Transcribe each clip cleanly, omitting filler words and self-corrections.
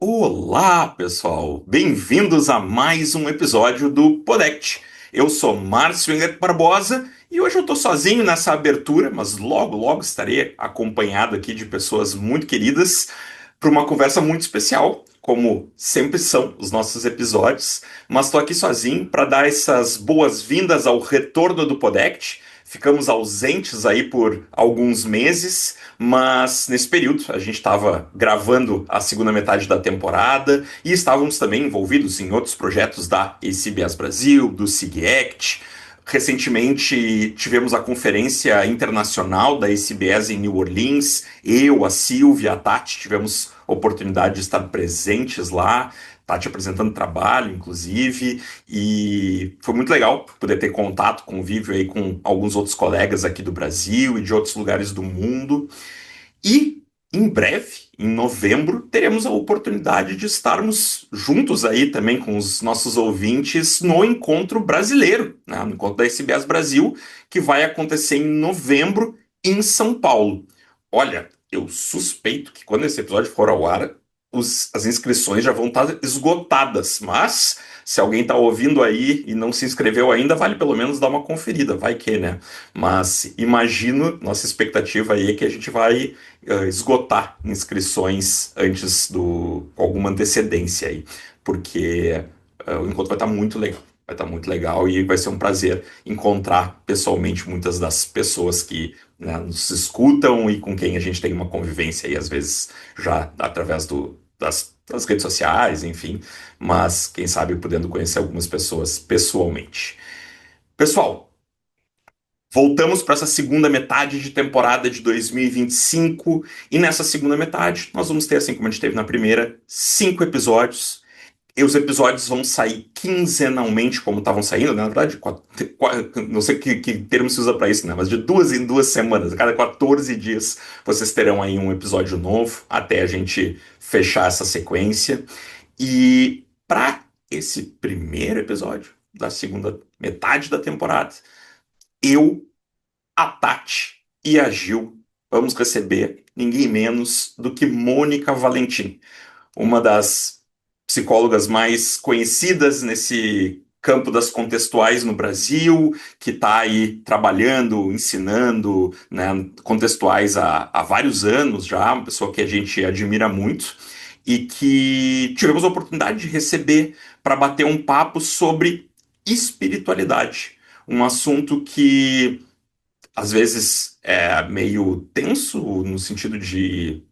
Olá, pessoal! Bem-vindos a mais um episódio do Podect. Eu sou Márcio Henrique Barbosa e hoje eu estou sozinho nessa abertura, mas logo estarei acompanhado aqui de pessoas muito queridas para uma conversa muito especial, como sempre são os nossos episódios. Mas estou aqui sozinho para dar essas boas-vindas ao retorno do Podect. Ficamos ausentes aí por alguns meses, mas nesse período a gente estava gravando a segunda metade da temporada e estávamos também envolvidos em outros projetos da ACBS Brasil, do SIGACT. Recentemente tivemos a conferência internacional da ACBS em New Orleans. Eu, a Silvia, a Tati tivemos oportunidade de estar presentes lá. Tati apresentando trabalho, inclusive, e foi muito legal poder ter contato, convívio aí com alguns outros colegas aqui do Brasil e de outros lugares do mundo. E em breve, em novembro, teremos a oportunidade de estarmos juntos aí também com os nossos ouvintes no encontro brasileiro, né? No encontro da SBS Brasil, que vai acontecer em novembro em São Paulo. Olha, eu suspeito que quando esse episódio for ao ar, as inscrições já vão estar esgotadas, mas se alguém está ouvindo aí e não se inscreveu ainda, vale pelo menos dar uma conferida, vai que, né? Mas imagino, nossa expectativa aí é que a gente vai esgotar inscrições antes com alguma antecedência aí, porque o encontro vai estar muito legal. Vai estar muito legal e vai ser um prazer encontrar pessoalmente muitas das pessoas que, né, nos escutam e com quem a gente tem uma convivência aí, às vezes já através das redes sociais, enfim, mas quem sabe podendo conhecer algumas pessoas pessoalmente. Pessoal, voltamos para essa segunda metade de temporada de 2025 e nessa segunda metade nós vamos ter, assim como a gente teve na primeira, 5 episódios. E os episódios vão sair quinzenalmente, como estavam saindo, né? Na verdade, não sei que termo se usa para isso, né? Mas de 2 em 2 semanas, a cada 14 dias, vocês terão aí um episódio novo até a gente fechar essa sequência. E para esse primeiro episódio da segunda metade da temporada, eu, a Tati e a Gil vamos receber ninguém menos do que Mônica Valentim, uma das psicólogas mais conhecidas nesse campo das contextuais no Brasil, que está aí trabalhando, ensinando, né, contextuais há vários anos já, uma pessoa que a gente admira muito e que tivemos a oportunidade de receber para bater um papo sobre espiritualidade, um assunto que às vezes é meio tenso no sentido de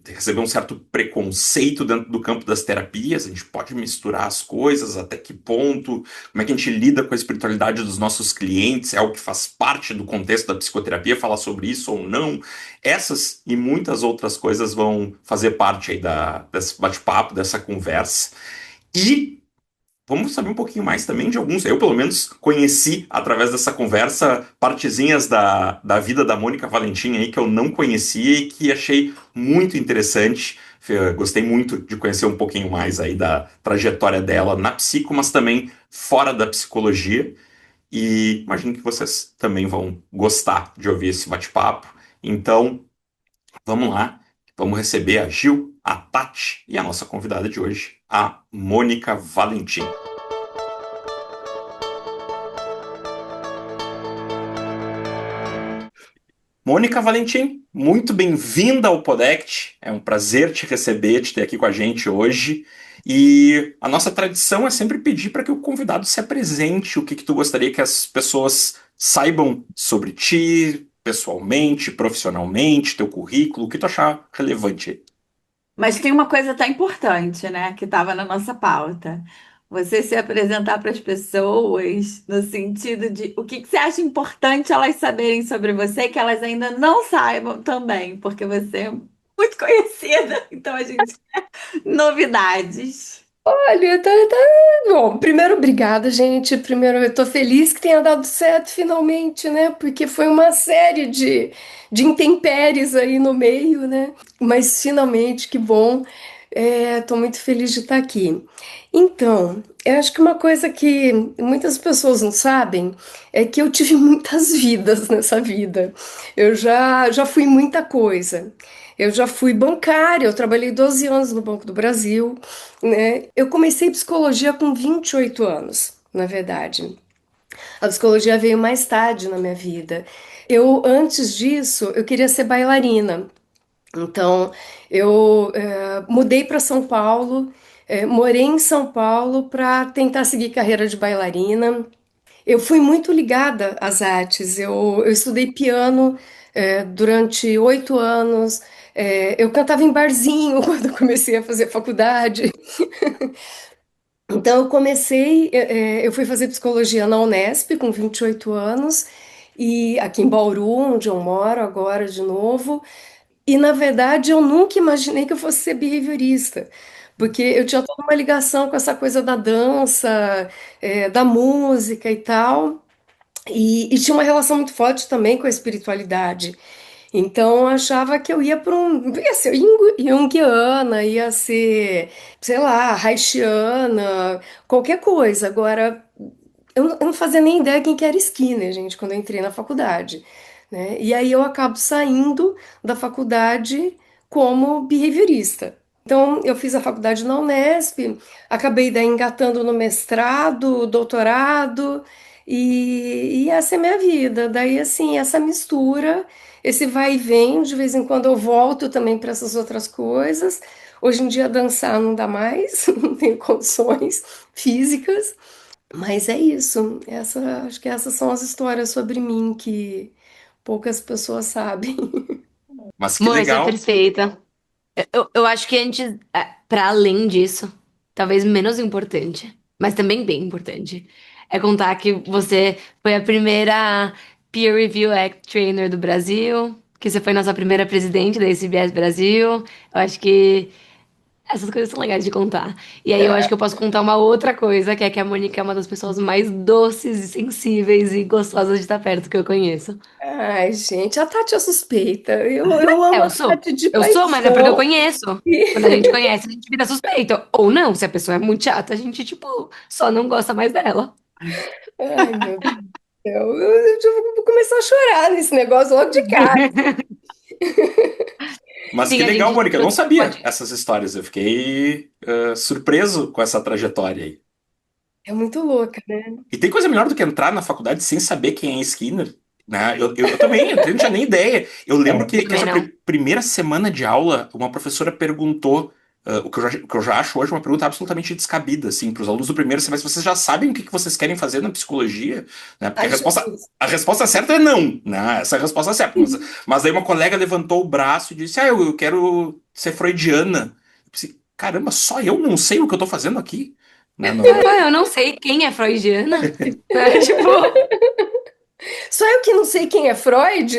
receber um certo preconceito dentro do campo das terapias. A gente pode misturar as coisas, até que ponto, como é que a gente lida com a espiritualidade dos nossos clientes, é algo que faz parte do contexto da psicoterapia, falar sobre isso ou não. Essas e muitas outras coisas vão fazer parte aí desse bate-papo, dessa conversa. E vamos saber um pouquinho mais também de alguns. Eu, pelo menos, conheci através dessa conversa partezinhas da vida da Mônica Valentim aí que eu não conhecia e que achei muito interessante. Gostei muito de conhecer um pouquinho mais aí da trajetória dela na psico, mas também fora da psicologia. E imagino que vocês também vão gostar de ouvir esse bate-papo. Então, vamos lá. Vamos receber a Gil, a Tati e a nossa convidada de hoje, a Mônica Valentim. Mônica Valentim, muito bem-vinda ao Podect. É um prazer te receber, te ter aqui com a gente hoje. E a nossa tradição é sempre pedir para que o convidado se apresente, o que tu gostaria que as pessoas saibam sobre ti, pessoalmente, profissionalmente, teu currículo, o que tu achar relevante. Mas tem uma coisa tão importante, né, que estava na nossa pauta. Você se apresentar para as pessoas no sentido de o que você acha importante elas saberem sobre você que elas ainda não saibam também, porque você é muito conhecida, então a gente quer novidades. Olha, bom. Primeiro, obrigada, gente. Primeiro, eu tô feliz que tenha dado certo finalmente, né? Porque foi uma série de intempéries aí no meio, né? Mas finalmente, que bom. Estou muito feliz de estar aqui. Então, eu acho que uma coisa que muitas pessoas não sabem é que eu tive muitas vidas nessa vida. Eu já fui muita coisa. Eu já fui bancária, eu trabalhei 12 anos no Banco do Brasil, né? Eu comecei psicologia com 28 anos, na verdade. A psicologia veio mais tarde na minha vida. Antes disso, eu queria ser bailarina. Então, eu mudei para São Paulo, morei em São Paulo para tentar seguir carreira de bailarina. Eu fui muito ligada às artes. Eu estudei piano, durante 8 anos. Eu cantava em barzinho quando eu comecei a fazer faculdade. Então, eu fui fazer psicologia na Unesp com 28 anos, e aqui em Bauru, onde eu moro agora de novo. E na verdade eu nunca imaginei que eu fosse ser behaviorista, porque eu tinha toda uma ligação com essa coisa da dança, da música e tal, e tinha uma relação muito forte também com a espiritualidade. Então eu achava que eu ia ser junguiana, ia ser, sei lá, haitiana, qualquer coisa. Agora, eu não fazia nem ideia quem que era Skinner, gente, quando eu entrei na faculdade, né? E aí eu acabo saindo da faculdade como behaviorista. Então, eu fiz a faculdade na Unesp, acabei daí engatando no mestrado, doutorado, e essa é a minha vida. Daí, assim, essa mistura, esse vai e vem, de vez em quando eu volto também para essas outras coisas. Hoje em dia, dançar não dá mais, não tenho condições físicas. Mas é isso. Acho que essas são as histórias sobre mim que poucas pessoas sabem. Mas que Amor, você é legal. perfeita. Eu acho que antes, para além disso, talvez menos importante, mas também bem importante, é contar que você foi a primeira Peer Review Act Trainer do Brasil, que você foi nossa primeira presidente da ACBS Brasil. Eu acho que essas coisas são legais de contar. E aí eu acho que eu posso contar uma outra coisa, que é que a Mônica é uma das pessoas mais doces e sensíveis e gostosas de estar perto que eu conheço. Ai, gente, a Tati é suspeita. Eu amo É, a eu sou. Tati de Eu sou, mas é porque eu paixão. conheço. Quando a gente conhece, a gente vira suspeito. Ou não, se a pessoa é muito chata, a gente, tipo, só não gosta mais dela. Ai, meu Deus do céu. Eu já vou começar a chorar nesse negócio logo de cara. Mas que Sim, a legal, gente Mônica. Eu não sabia pode. essas histórias. Eu fiquei surpreso com essa trajetória aí. É muito louca, né? E tem coisa melhor do que entrar na faculdade sem saber quem é Skinner, né? Eu também entrei, não tinha nem ideia. Eu lembro que Também essa não. primeira semana de aula, uma professora perguntou, o que eu já acho hoje uma pergunta absolutamente descabida, assim, para os alunos do primeiro semestre. Vocês já sabem o que que vocês querem fazer na psicologia? Né? Porque a Ai, resposta, Jesus. a resposta certa é não, né? Essa é a resposta certa. Mas aí uma colega levantou o braço e disse, eu quero ser freudiana. Eu pensei, caramba, só eu não sei o que eu tô fazendo aqui? Né? Eu não sei quem é freudiana. Né? Tipo, Só eu que não sei quem é Freud?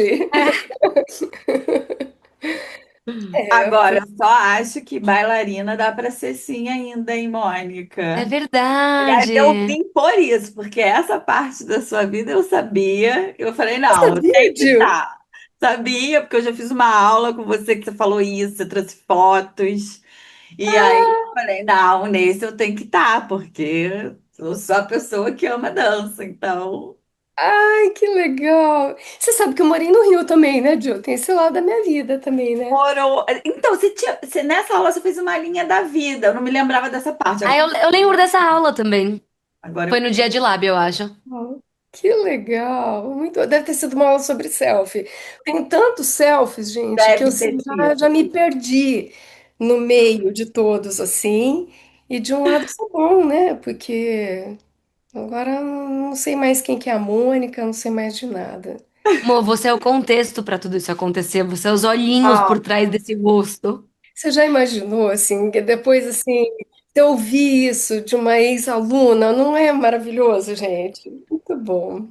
É, Agora, eu só acho que bailarina dá para ser sim ainda, hein, é Mônica? Aliás, eu verdade. vim por isso, porque essa parte da sua vida eu sabia. Eu falei, essa não, tem que vídeo? estar. Sabia, porque eu já fiz uma aula com você que você falou isso, você trouxe fotos. E aí eu falei, não, nesse eu tenho que estar, porque eu sou a pessoa que ama dança. Então, Ai, que legal. Você sabe que eu morei no Rio também, né, Gil? Tem esse lado da minha vida também, né? morou. Então, nessa aula você fez uma linha da vida. Eu não me lembrava dessa parte. Ah, eu lembro dessa aula também. Agora Foi eu no dia de lab, eu acho. Oh, que legal. Deve ter sido uma aula sobre selfie. Tem tantos selfies, gente, que eu deve ter assim, já, tido. já me perdi no meio de todos, assim. E de um lado isso é bom, né? Porque agora eu não sei mais quem que é a Mônica, não sei mais de nada. Mo, você é o contexto pra tudo isso acontecer. Você é os olhinhos Ó, por trás desse rosto. Você já imaginou, assim, que depois, assim, você ouvir isso de uma ex-aluna, não é maravilhoso, gente? Muito bom.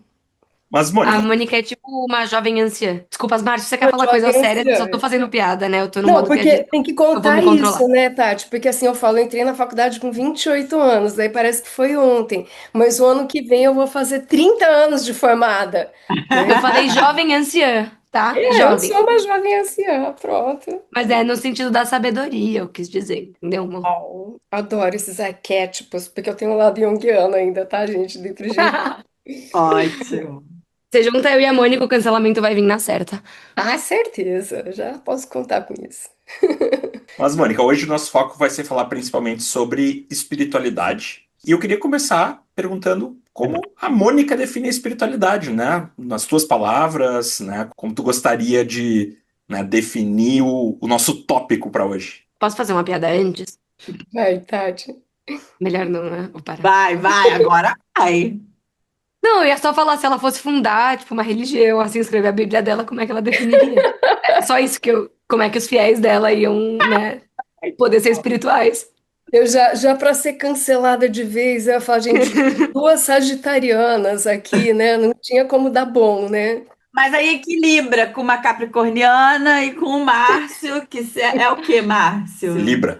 Mas, A Mônica, Mônica é tipo uma jovem anciã. Desculpa, Márcio, você quer Uma falar coisa jovem séria? Eu só tô anciã. fazendo piada, né? Eu tô no Não, modo piadinha. porque tem que Eu vou contar me isso, controlar. né, Tati? Porque assim eu falo, eu entrei na faculdade com 28 anos, daí parece que foi ontem, mas o ano que vem eu vou fazer 30 anos de formada, né? Eu falei jovem anciã. tá? Eu Jovem. sou uma jovem anciã, pronto. Mas é no sentido da sabedoria, eu quis dizer, entendeu, amor? Oh, adoro esses arquétipos, porque eu tenho um lado junguiano ainda, tá, gente? Dentro de mim. Ótimo. Você junta eu e a Mônica, o cancelamento vai vir na certa. Ah, certeza, já posso contar com isso. Mas, Mônica, hoje o nosso foco vai ser falar principalmente sobre espiritualidade. E eu queria começar perguntando como a Mônica define a espiritualidade, né? Nas tuas palavras, né? Como tu gostaria de, né, definir o nosso tópico para hoje. Posso fazer uma piada antes? Vai, Tati. Melhor não, né? Vou parar. Vai, agora vai. Não, eu ia só falar se ela fosse fundar, tipo, uma religião, assim, escrever a Bíblia dela, como é que ela definiria? É só isso que eu... Como é que os fiéis dela iam, né, poder ser espirituais. Eu já para ser cancelada de vez, eu ia falar, gente, duas sagitarianas aqui, né? Não tinha como dar bom, né? Mas aí equilibra com uma capricorniana e com o Márcio, é o que, Márcio? Libra.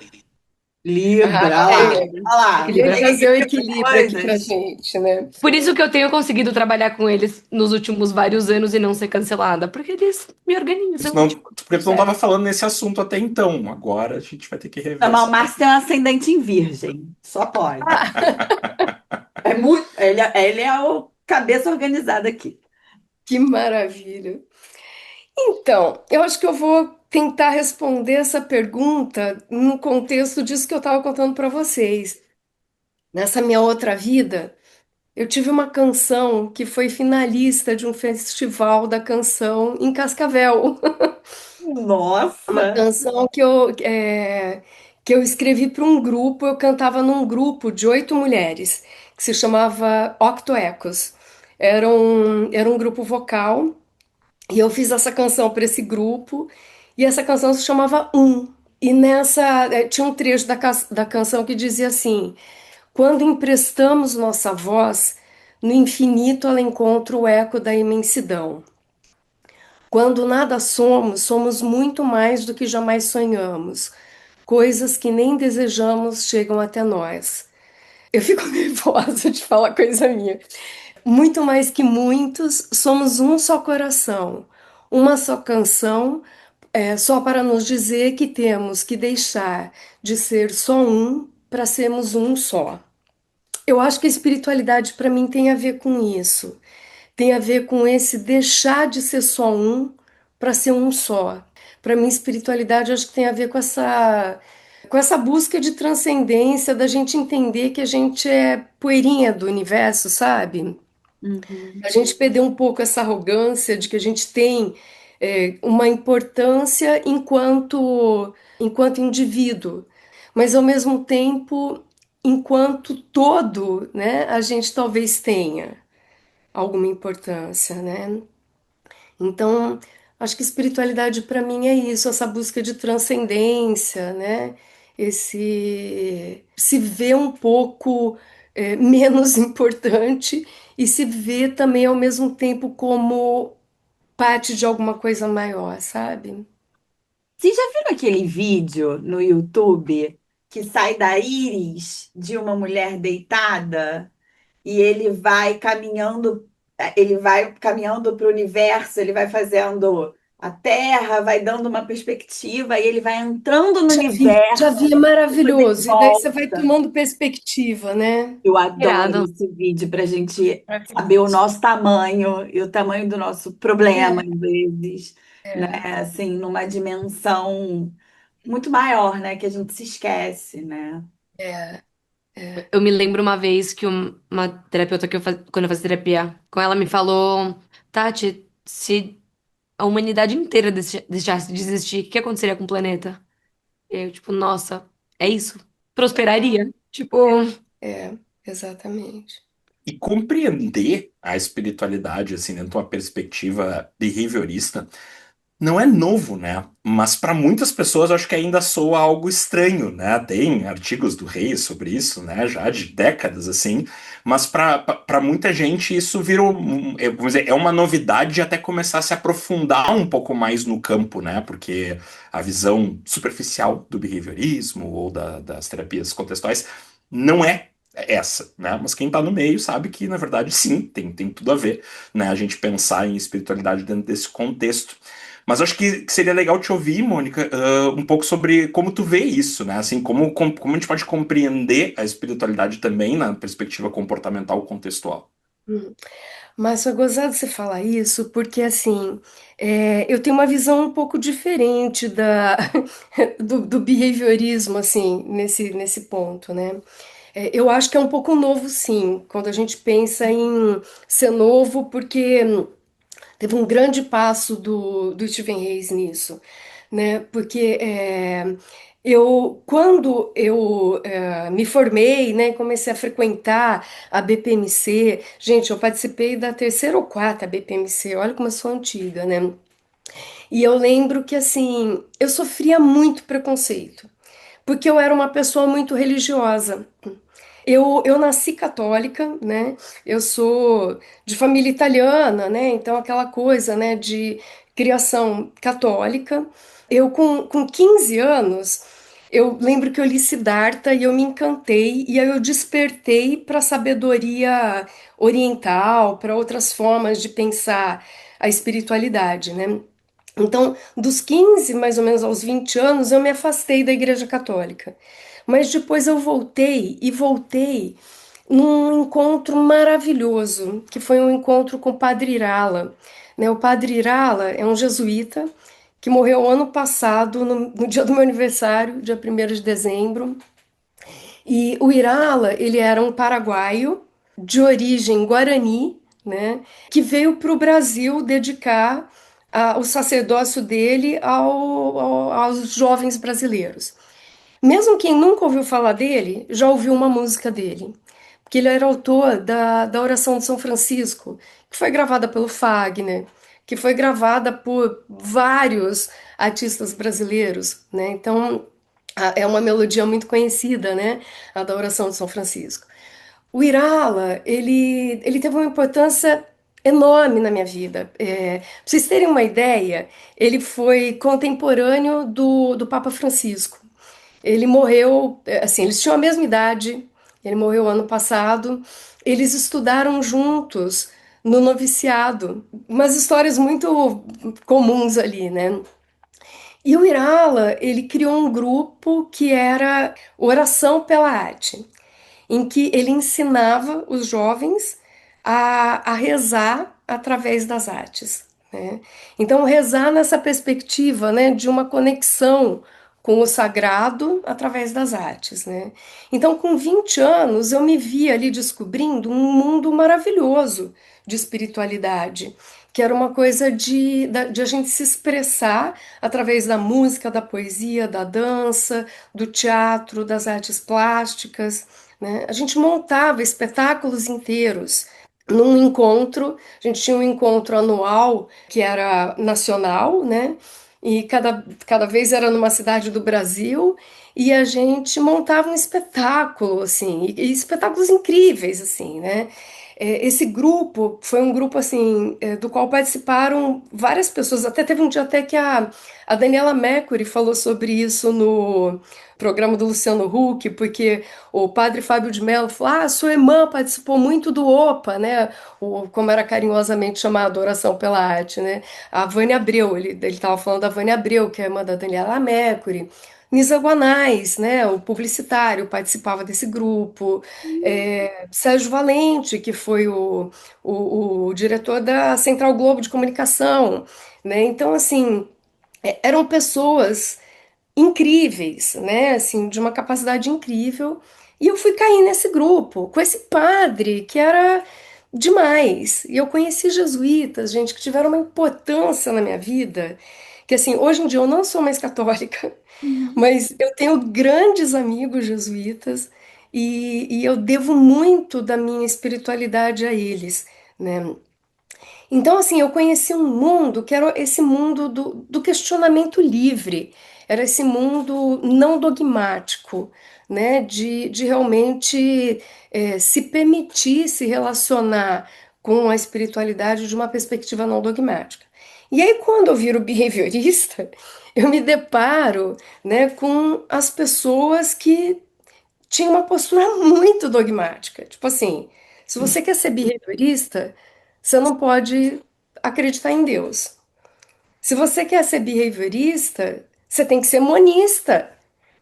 Ah, Libra, olha lá. vem Equilibra. trazer o Tem equilíbrio aqui pra coisas. gente, né? Por isso que eu tenho conseguido trabalhar com eles nos últimos vários anos e não ser cancelada, porque eles me organizam. Senão, Tipo, porque tu não estava falando nesse assunto até então. Agora a gente vai ter que rever Não, mas o essa. Márcio tem um ascendente em virgem. Só pode. É muito, ele é o cabeça organizada aqui. Que maravilha. Então, eu acho que eu vou tentar responder essa pergunta no contexto disso que eu estava contando para vocês. Nessa minha outra vida, eu tive uma canção que foi finalista de um festival da canção em Cascavel. Uma Nossa! canção que eu escrevi para um grupo, eu cantava num grupo de 8 mulheres, que se chamava Octoecos. Era um grupo vocal, e eu fiz essa canção para esse grupo, e essa canção se chamava Um. E tinha um trecho da canção que dizia assim: quando emprestamos nossa voz, no infinito ela encontra o eco da imensidão. Quando nada somos, somos muito mais do que jamais sonhamos. Coisas que nem desejamos chegam até nós. Eu fico nervosa de falar coisa minha. Muito mais que muitos, somos um só coração, uma só canção, só para nos dizer que temos que deixar de ser só um para sermos um só. Eu acho que a espiritualidade para mim tem a ver com isso. Tem a ver com esse deixar de ser só um para ser um só. Para mim, espiritualidade eu acho que tem a ver com essa busca de transcendência, da gente entender que a gente é poeirinha do universo, sabe? Uhum. A gente perdeu um pouco essa arrogância de que a gente tem uma importância enquanto indivíduo, mas ao mesmo tempo, enquanto todo, né, a gente talvez tenha alguma importância, né? Então, acho que espiritualidade para mim é isso, essa busca de transcendência, né? Esse se ver um pouco menos importante e se ver também ao mesmo tempo como parte de alguma coisa maior, sabe? Vocês já viram aquele vídeo no YouTube que sai da íris de uma mulher deitada e ele vai caminhando para o universo, ele vai fazendo a Terra, vai dando uma perspectiva e ele vai entrando no Já universo, vi, é depois ele maravilhoso. E daí você vai volta. tomando perspectiva, né? Eu adoro irado. esse vídeo para a gente saber o nosso tamanho e o tamanho do nosso problema, às vezes, né? Assim, numa dimensão muito maior, né? Que a gente se esquece, né? É. Eu me lembro uma vez que uma terapeuta quando eu fazia terapia com ela, me falou: Tati, se a humanidade inteira deixasse de existir, o que aconteceria com o planeta? E aí eu, tipo, nossa, é isso? Prosperaria. Tipo, É, exatamente. E compreender a espiritualidade, assim, dentro de uma perspectiva behaviorista, não é novo, né? Mas para muitas pessoas eu acho que ainda soa algo estranho, né? Tem artigos do Reis sobre isso, né? Já de décadas, assim. Mas para muita gente isso vira, vamos dizer, é uma novidade até começar a se aprofundar um pouco mais no campo, né? Porque a visão superficial do behaviorismo ou das terapias contextuais não é essa, né? Mas quem tá no meio sabe que, na verdade, sim, tem tudo a ver, né? A gente pensar em espiritualidade dentro desse contexto. Mas acho que seria legal te ouvir, Mônica, um pouco sobre como tu vê isso, né? Assim, como a gente pode compreender a espiritualidade também na perspectiva comportamental contextual. Hum. Mas foi gozado você falar isso, porque assim, eu tenho uma visão um pouco diferente do behaviorismo, assim, nesse ponto, né? Eu acho que é um pouco novo, sim, quando a gente pensa em ser novo, porque teve um grande passo do Stephen Hayes nisso, né? Porque quando eu me formei, né, comecei a frequentar a BPMC, gente, eu participei da terceira ou quarta BPMC, olha como eu sou antiga, né? E eu lembro que, assim, eu sofria muito preconceito, porque eu era uma pessoa muito religiosa. Eu nasci católica, né? Eu sou de família italiana, né? Então, aquela coisa, né, de criação católica. Com 15 anos, eu lembro que eu li Siddhartha e eu me encantei, e aí eu despertei para a sabedoria oriental, para outras formas de pensar a espiritualidade, né? Então, dos 15 mais ou menos aos 20 anos, eu me afastei da Igreja Católica. Mas depois eu voltei e voltei num encontro maravilhoso, que foi um encontro com o Padre Irala, né? O Padre Irala é um jesuíta que morreu ano passado, no dia do meu aniversário, dia 1º de dezembro. E o Irala, ele era um paraguaio de origem guarani, né? Que veio para o Brasil dedicar o sacerdócio dele aos jovens brasileiros. Mesmo quem nunca ouviu falar dele, já ouviu uma música dele. Porque ele era autor da Oração de São Francisco, que foi gravada pelo Fagner, que foi gravada por vários artistas brasileiros, né? Então, é uma melodia muito conhecida, né? A da Oração de São Francisco. O Irala, ele teve uma importância enorme na minha vida. Pra vocês terem uma ideia, ele foi contemporâneo do Papa Francisco. Ele morreu, assim, eles tinham a mesma idade, ele morreu ano passado. Eles estudaram juntos no noviciado, umas histórias muito comuns ali, né? E o Irala, ele criou um grupo que era Oração pela Arte, em que ele ensinava os jovens a rezar através das artes, né? Então, rezar nessa perspectiva, né, de uma conexão com o sagrado através das artes, né? Então, com 20 anos, eu me vi ali descobrindo um mundo maravilhoso de espiritualidade, que era uma coisa de a gente se expressar através da música, da poesia, da dança, do teatro, das artes plásticas, né? A gente montava espetáculos inteiros num encontro. A gente tinha um encontro anual que era nacional, né? E cada vez era numa cidade do Brasil, e a gente montava um espetáculo, assim, e espetáculos incríveis, assim, né? Esse grupo foi um grupo, assim, do qual participaram várias pessoas. Até teve um dia até que a Daniela Mercury falou sobre isso no programa do Luciano Huck, porque o padre Fábio de Mello falou: ah, sua irmã participou muito do OPA, né? Como era carinhosamente chamado, Oração pela Arte, né? A Vânia Abreu, ele estava falando da Vânia Abreu, que é a irmã da Daniela Mercury. Nisa Guanais, né, o publicitário, participava desse grupo. Sérgio Valente, que foi o diretor da Central Globo de Comunicação, né? Então, assim, eram pessoas incríveis, né? Assim, de uma capacidade incrível. E eu fui cair nesse grupo, com esse padre que era demais. E eu conheci jesuítas, gente, que tiveram uma importância na minha vida, que assim, hoje em dia eu não sou mais católica, mas eu tenho grandes amigos jesuítas e eu devo muito da minha espiritualidade a eles, né? Então, assim, eu conheci um mundo que era esse mundo do questionamento livre, era esse mundo não dogmático, né? De realmente se permitir se relacionar com a espiritualidade de uma perspectiva não dogmática. E aí, quando eu viro behaviorista, eu me deparo, né, com as pessoas que tinha uma postura muito dogmática. Tipo assim, se você quer ser behaviorista, você não pode acreditar em Deus. Se você quer ser behaviorista, você tem que ser monista,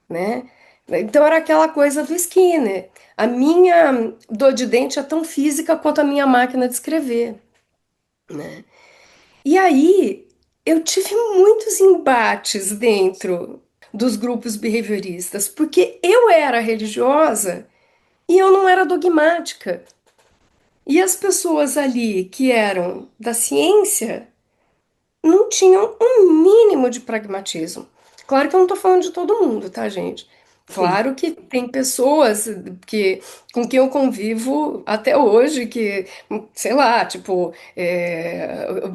né? Então era aquela coisa do Skinner. A minha dor de dente é tão física quanto a minha máquina de escrever, né? E aí eu tive muitos embates dentro dos grupos behavioristas, porque eu era religiosa e eu não era dogmática. E as pessoas ali que eram da ciência não tinham um mínimo de pragmatismo. Claro que eu não estou falando de todo mundo, tá, gente? Sim. Claro que tem pessoas que, com quem eu convivo até hoje, que, sei lá, tipo,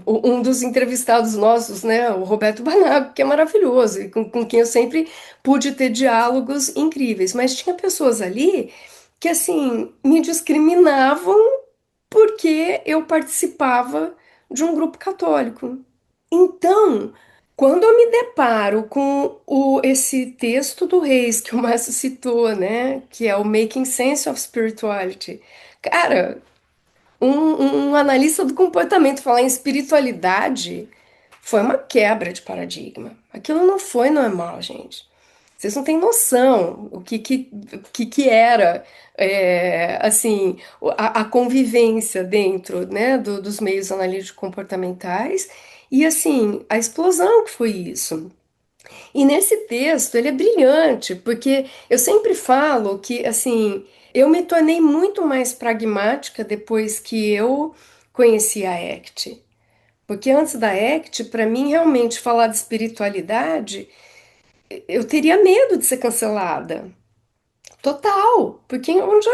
um dos entrevistados nossos, né, o Roberto Banago, que é maravilhoso, e com quem eu sempre pude ter diálogos incríveis. Mas tinha pessoas ali que, assim, me discriminavam porque eu participava de um grupo católico. Então, quando eu me deparo com esse texto do Reis que o Márcio citou, né, que é o Making Sense of Spirituality, cara, um analista do comportamento falar em espiritualidade foi uma quebra de paradigma. Aquilo não foi normal, gente. Vocês não têm noção o que era, assim, a convivência dentro, né, dos meios analíticos comportamentais e, assim, a explosão que foi isso. E nesse texto ele é brilhante, porque eu sempre falo que, assim, eu me tornei muito mais pragmática depois que eu conheci a ACT. Porque antes da ACT, para mim, realmente falar de espiritualidade, eu teria medo de ser cancelada. Total, porque onde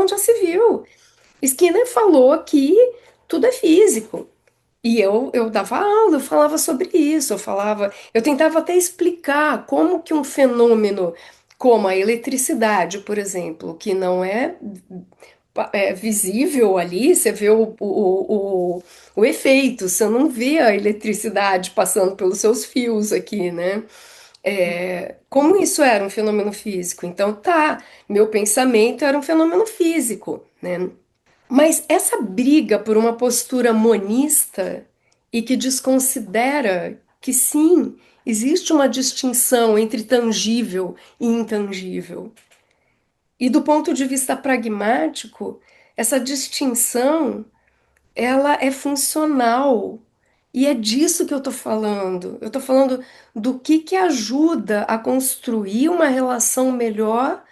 já se viu. Skinner falou que tudo é físico. E eu dava aula, eu falava sobre isso, eu tentava até explicar como que um fenômeno como a eletricidade, por exemplo, que não é visível ali, você vê o efeito, você não vê a eletricidade passando pelos seus fios aqui, né? Como isso era um fenômeno físico? Então, tá, meu pensamento era um fenômeno físico, né? Mas essa briga por uma postura monista e que desconsidera que sim, existe uma distinção entre tangível e intangível. E do ponto de vista pragmático, essa distinção ela é funcional. E é disso que eu estou falando. Eu estou falando do que ajuda a construir uma relação melhor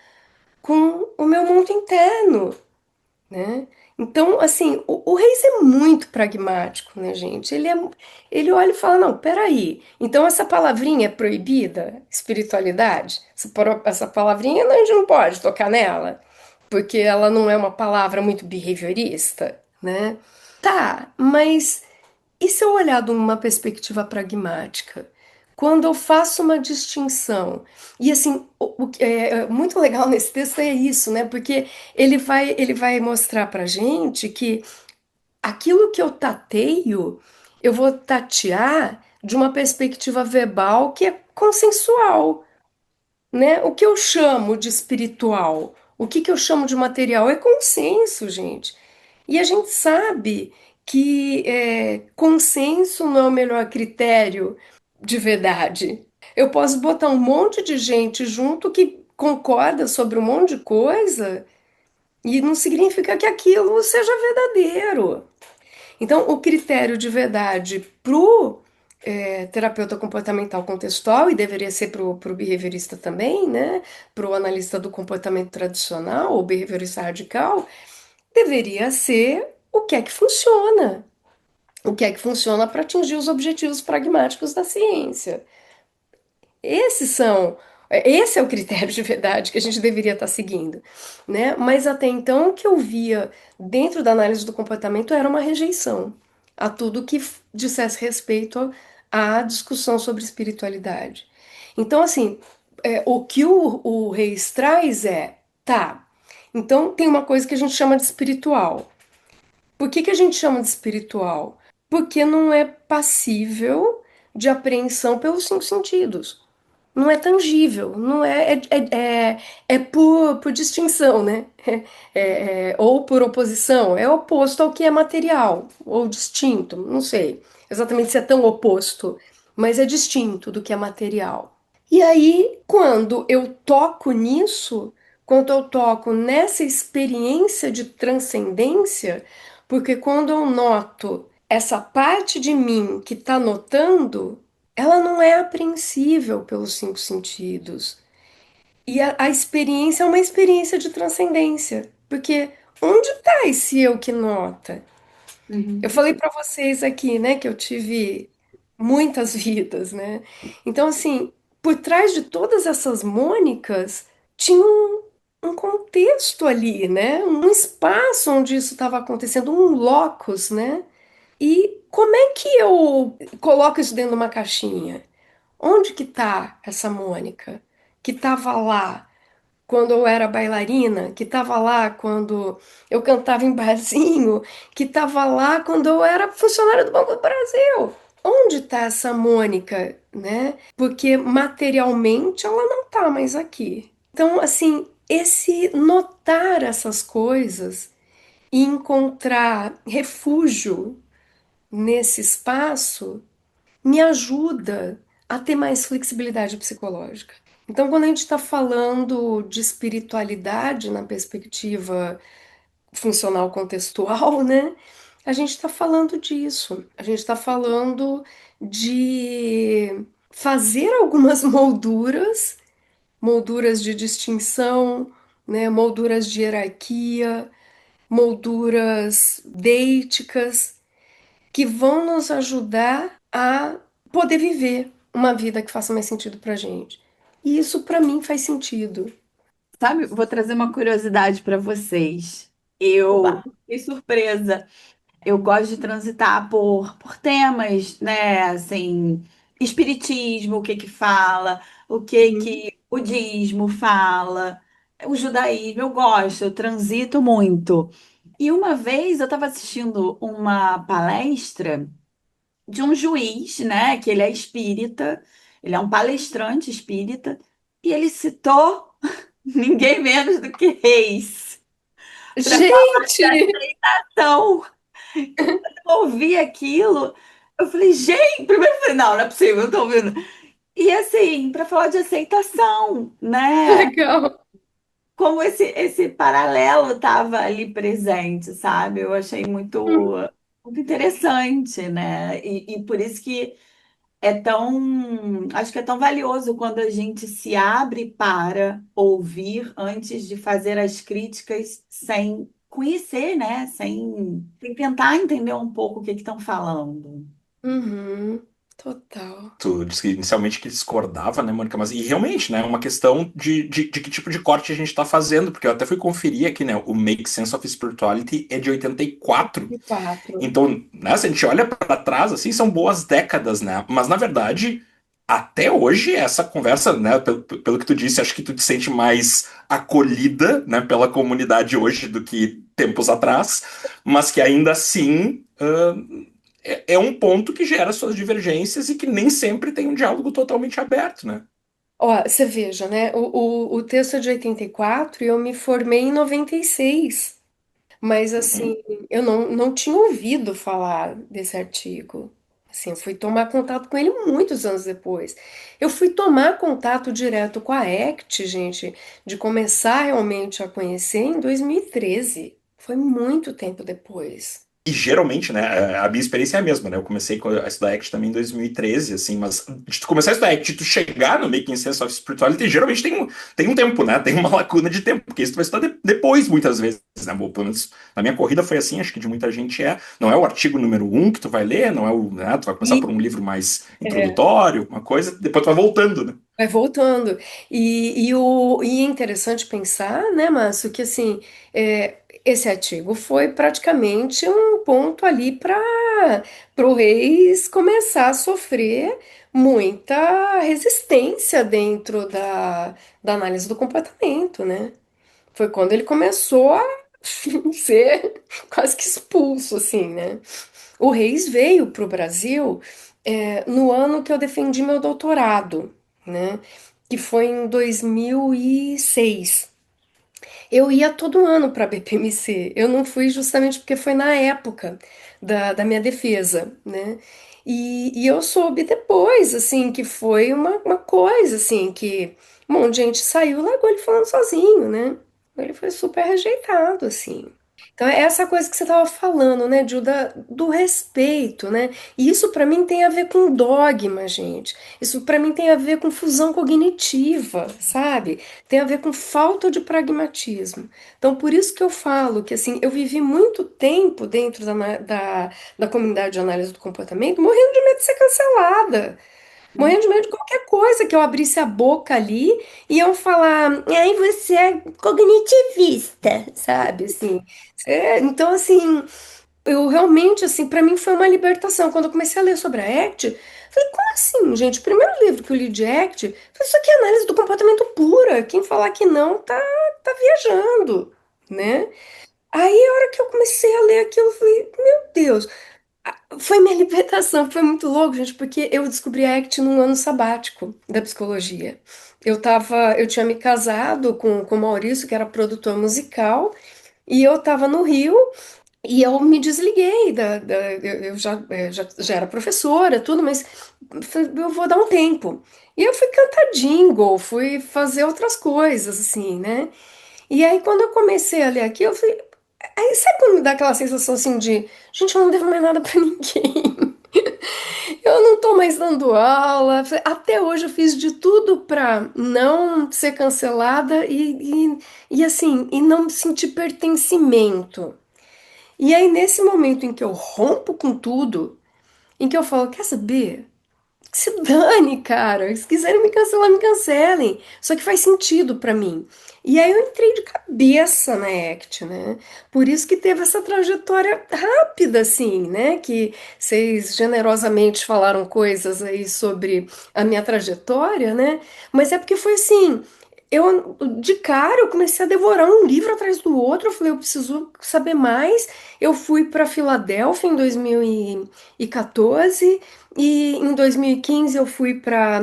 com o meu mundo interno, né? Então, assim, o Reis é muito pragmático, né, gente? Ele olha e fala, não, peraí, então essa palavrinha é proibida, espiritualidade? Essa palavrinha a gente não pode tocar nela, porque ela não é uma palavra muito behaviorista, né? Tá, mas e se eu olhar de uma perspectiva pragmática? Quando eu faço uma distinção, e assim, o que é muito legal nesse texto é isso, né? Porque ele vai mostrar pra gente que aquilo que eu tateio, eu vou tatear de uma perspectiva verbal que é consensual, né? O que eu chamo de espiritual, o que eu chamo de material é consenso, gente. E a gente sabe que consenso não é o melhor critério de verdade. Eu posso botar um monte de gente junto que concorda sobre um monte de coisa e não significa que aquilo seja verdadeiro. Então, o critério de verdade para o terapeuta comportamental contextual, e deveria ser para o behaviorista também, né? Para o analista do comportamento tradicional, ou behaviorista radical, deveria ser o que é que funciona. O que é que funciona para atingir os objetivos pragmáticos da ciência. Esses são, esse é o critério de verdade que a gente deveria estar seguindo, né? Mas até então o que eu via dentro da análise do comportamento era uma rejeição a tudo que dissesse respeito à discussão sobre espiritualidade. Então, assim, o que o Reis traz tá, então tem uma coisa que a gente chama de espiritual. Por que a gente chama de espiritual? Porque não é passível de apreensão pelos cinco sentidos. não é tangível, não é por distinção, né? Ou por oposição, é oposto ao que é material, ou distinto, não sei exatamente se é tão oposto, mas é distinto do que é material. E aí, quando eu toco nisso, quando eu toco nessa experiência de transcendência, porque quando eu noto essa parte de mim que está notando, ela não é apreensível pelos cinco sentidos. E a experiência é uma experiência de transcendência, porque onde está esse eu que nota? Eu Uhum. falei para vocês aqui, né, que eu tive muitas vidas, né? Então, assim, por trás de todas essas Mônicas, tinha um contexto ali, né? Um espaço onde isso estava acontecendo, um locus, né? E como é que eu coloco isso dentro de uma caixinha? Onde que tá essa Mônica que estava lá quando eu era bailarina, que estava lá quando eu cantava em barzinho, que estava lá quando eu era funcionária do Banco do Brasil? Onde está essa Mônica, né? Porque materialmente ela não está mais aqui. Então, assim, esse notar essas coisas e encontrar refúgio nesse espaço me ajuda a ter mais flexibilidade psicológica. Então, quando a gente está falando de espiritualidade na perspectiva funcional contextual, né? A gente está falando disso. A gente está falando de fazer algumas molduras, molduras de distinção, né? Molduras de hierarquia, molduras deíticas, que vão nos ajudar a poder viver uma vida que faça mais sentido pra gente. E isso pra mim faz sentido. Sabe, vou trazer uma curiosidade para vocês. Eu Oba. fiquei surpresa. Eu gosto de transitar por temas, né? Assim, espiritismo, o que que fala, o que Uhum. que o budismo fala, o judaísmo, eu gosto, eu transito muito. E uma vez eu estava assistindo uma palestra de um juiz, né? Que ele é espírita, ele é um palestrante espírita, e ele citou ninguém menos do que Reis. Para Gente! então, eu ouvi aquilo, eu falei, gente, primeiro eu falei, não é possível, eu tô ouvindo. E assim, para falar de aceitação, né? Legal. Como esse paralelo estava ali presente, sabe? Eu achei muito interessante, né? E por isso que acho que é tão valioso quando a gente se abre para ouvir antes de fazer as críticas sem conhecer, né? Sem tentar entender um pouco o que estão falando. Uhum. Total. Tu disse que inicialmente que discordava, né, Mônica? Mas e realmente, né, é uma questão de que tipo de corte a gente tá fazendo, porque eu até fui conferir aqui, né, o Make Sense of Spirituality é de 84. De quatro. Então, né, se a gente olha para trás, assim, são boas décadas, né? Mas na verdade, até hoje, essa conversa, né, pelo que tu disse, acho que tu te sente mais acolhida, né, pela comunidade hoje do que tempos atrás, mas que ainda assim. É um ponto que gera suas divergências e que nem sempre tem um diálogo totalmente aberto, né? Ó, você veja, né? O texto é de 84 e eu me formei em 96. Mas, assim, Uhum. eu não tinha ouvido falar desse artigo. Assim, eu fui tomar contato com ele muitos anos depois. Eu fui tomar contato direto com a ACT, gente, de começar realmente a conhecer em 2013. Foi muito tempo depois. E geralmente, né, a minha experiência é a mesma, né? Eu comecei a estudar ACT também em 2013, assim, mas de tu começar a estudar ACT e tu chegar no Making Sense of Spirituality, geralmente tem um tempo, né? Tem uma lacuna de tempo, porque isso tu vai estudar depois, muitas vezes, né? Bom, pelo menos na minha corrida foi assim, acho que de muita gente é. Não é o artigo número um que tu vai ler, não é o, né? Tu vai começar E por um livro mais é, introdutório, uma coisa, depois tu vai voltando, né? vai voltando. E é interessante pensar, né, Márcio, que assim, esse artigo foi praticamente um ponto ali para o Reis começar a sofrer muita resistência dentro da análise do comportamento, né? Foi quando ele começou a ser quase que expulso, assim, né? O Reis veio para o Brasil, no ano que eu defendi meu doutorado. né? Que foi em 2006. Eu ia todo ano para a BPMC. Eu não fui justamente porque foi na época da minha defesa, né? E eu soube depois, assim, que foi uma coisa, assim, que um monte de gente saiu e largou ele falando sozinho, né? Ele foi super rejeitado, assim. Então, é essa coisa que você estava falando, né, Ju, do respeito, né? E isso para mim tem a ver com dogma, gente. Isso para mim tem a ver com fusão cognitiva, sabe? Tem a ver com falta de pragmatismo. Então, por isso que eu falo que, assim, eu vivi muito tempo dentro da comunidade de análise do comportamento, morrendo de medo de ser cancelada. Morrendo de medo de qualquer coisa que eu abrisse a boca ali e iam falar, ai, você é cognitivista, sabe? Assim, então, assim, eu realmente, assim, para mim foi uma libertação. Quando eu comecei a ler sobre a ACT, eu falei, como assim, gente? O primeiro livro que eu li de ACT, foi isso aqui é análise do comportamento pura. Quem falar que não, tá viajando, né? Aí, a hora que eu comecei a ler aquilo, eu falei, meu Deus. Foi minha libertação, foi muito louco, gente, porque eu descobri a ACT num ano sabático da psicologia. Eu tinha me casado com o Maurício, que era produtor musical, e eu tava no Rio, e eu me desliguei eu já era professora, tudo, mas falei, eu vou dar um tempo. E eu fui cantar jingle, fui fazer outras coisas, assim, né? E aí, quando eu comecei a ler aqui, eu falei, aí sabe quando me dá aquela sensação assim de, gente, eu não devo mais nada pra ninguém. Eu não tô mais dando aula. Até hoje eu fiz de tudo pra não ser cancelada e assim, e não sentir pertencimento. E aí, nesse momento em que eu rompo com tudo, em que eu falo, quer saber? Que se dane, cara. Se quiserem me cancelar, me cancelem. Só que faz sentido pra mim. E aí eu entrei de cabeça na ACT, né? Por isso que teve essa trajetória rápida, assim, né? Que vocês generosamente falaram coisas aí sobre a minha trajetória, né? Mas é porque foi assim. De cara, eu comecei a devorar um livro atrás do outro. Eu falei, eu preciso saber mais. Eu fui para Filadélfia em 2014 e em 2015 eu fui para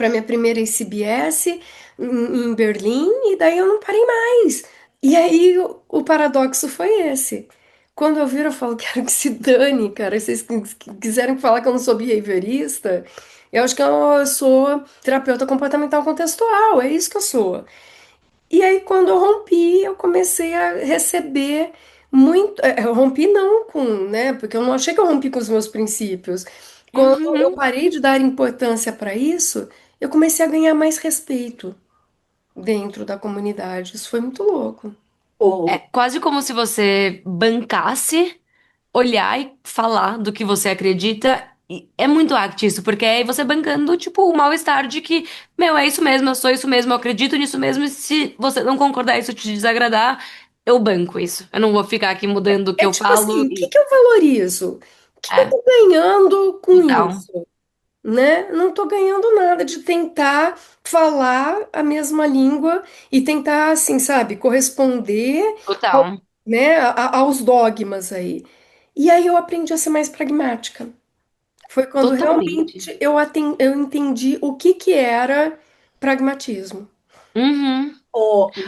minha primeira ICBS em Berlim e daí eu não parei mais. E aí o paradoxo foi esse. Quando eu viro, eu falo, quero que se dane, cara. Se vocês quiserem falar que eu não sou behaviorista, eu acho que eu sou terapeuta comportamental contextual, é isso que eu sou. E aí, quando eu rompi, eu comecei a receber muito. Eu rompi não com, né? Porque eu não achei que eu rompi com os meus princípios. Quando eu Uhum. parei de dar importância para isso, eu comecei a ganhar mais respeito dentro da comunidade. Isso foi muito louco. É O, quase como se você bancasse olhar e falar do que você acredita. E é muito act isso, porque é você bancando, tipo, o mal-estar de que, meu, é isso mesmo, eu sou isso mesmo, eu acredito nisso mesmo, e se você não concordar, isso te desagradar, eu banco isso. Eu não vou ficar aqui mudando o que É eu tipo assim, falo o que e. que eu valorizo? O que que eu É, tô ganhando com total, isso? Né? Não tô ganhando nada de tentar falar a mesma língua e tentar, assim, sabe, corresponder total, né, aos dogmas aí. E aí eu aprendi a ser mais pragmática. Foi quando totalmente. realmente eu entendi o que que era pragmatismo. Uhum.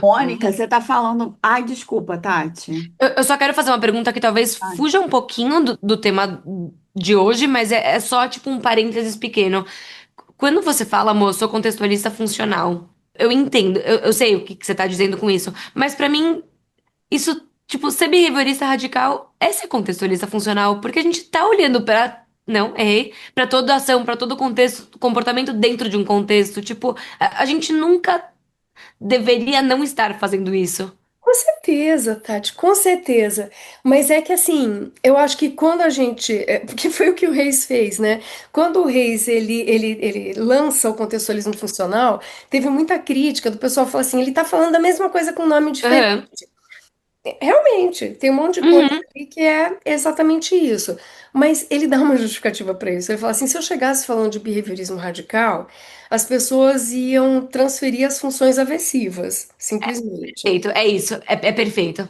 Mônica, você está falando. Ai, desculpa, Tati. Eu só quero fazer uma pergunta que talvez Ai. fuja um pouquinho do tema de hoje, mas é só tipo um parênteses pequeno. Quando você fala, amor, eu sou contextualista funcional, eu entendo, eu sei o que que você tá dizendo com isso, mas pra mim, isso, tipo, ser behaviorista radical é ser contextualista funcional, porque a gente tá olhando pra. Não, errei. Pra toda ação, pra todo contexto, comportamento dentro de um contexto. Tipo, a gente nunca deveria não estar fazendo isso. Com certeza, Tati, com certeza. Mas é que assim, eu acho que quando a gente, porque foi o que o Reis fez, né? Quando o Reis ele lança o contextualismo funcional, teve muita crítica do pessoal falando assim, ele tá falando a mesma coisa com nome diferente. Aham. Realmente, tem um monte de coisa Uhum. ali que é exatamente isso. Mas ele dá uma justificativa para isso. Ele fala assim: se eu chegasse falando de behaviorismo radical, as pessoas iam transferir as funções aversivas, simplesmente. Perfeito, é isso, é perfeito.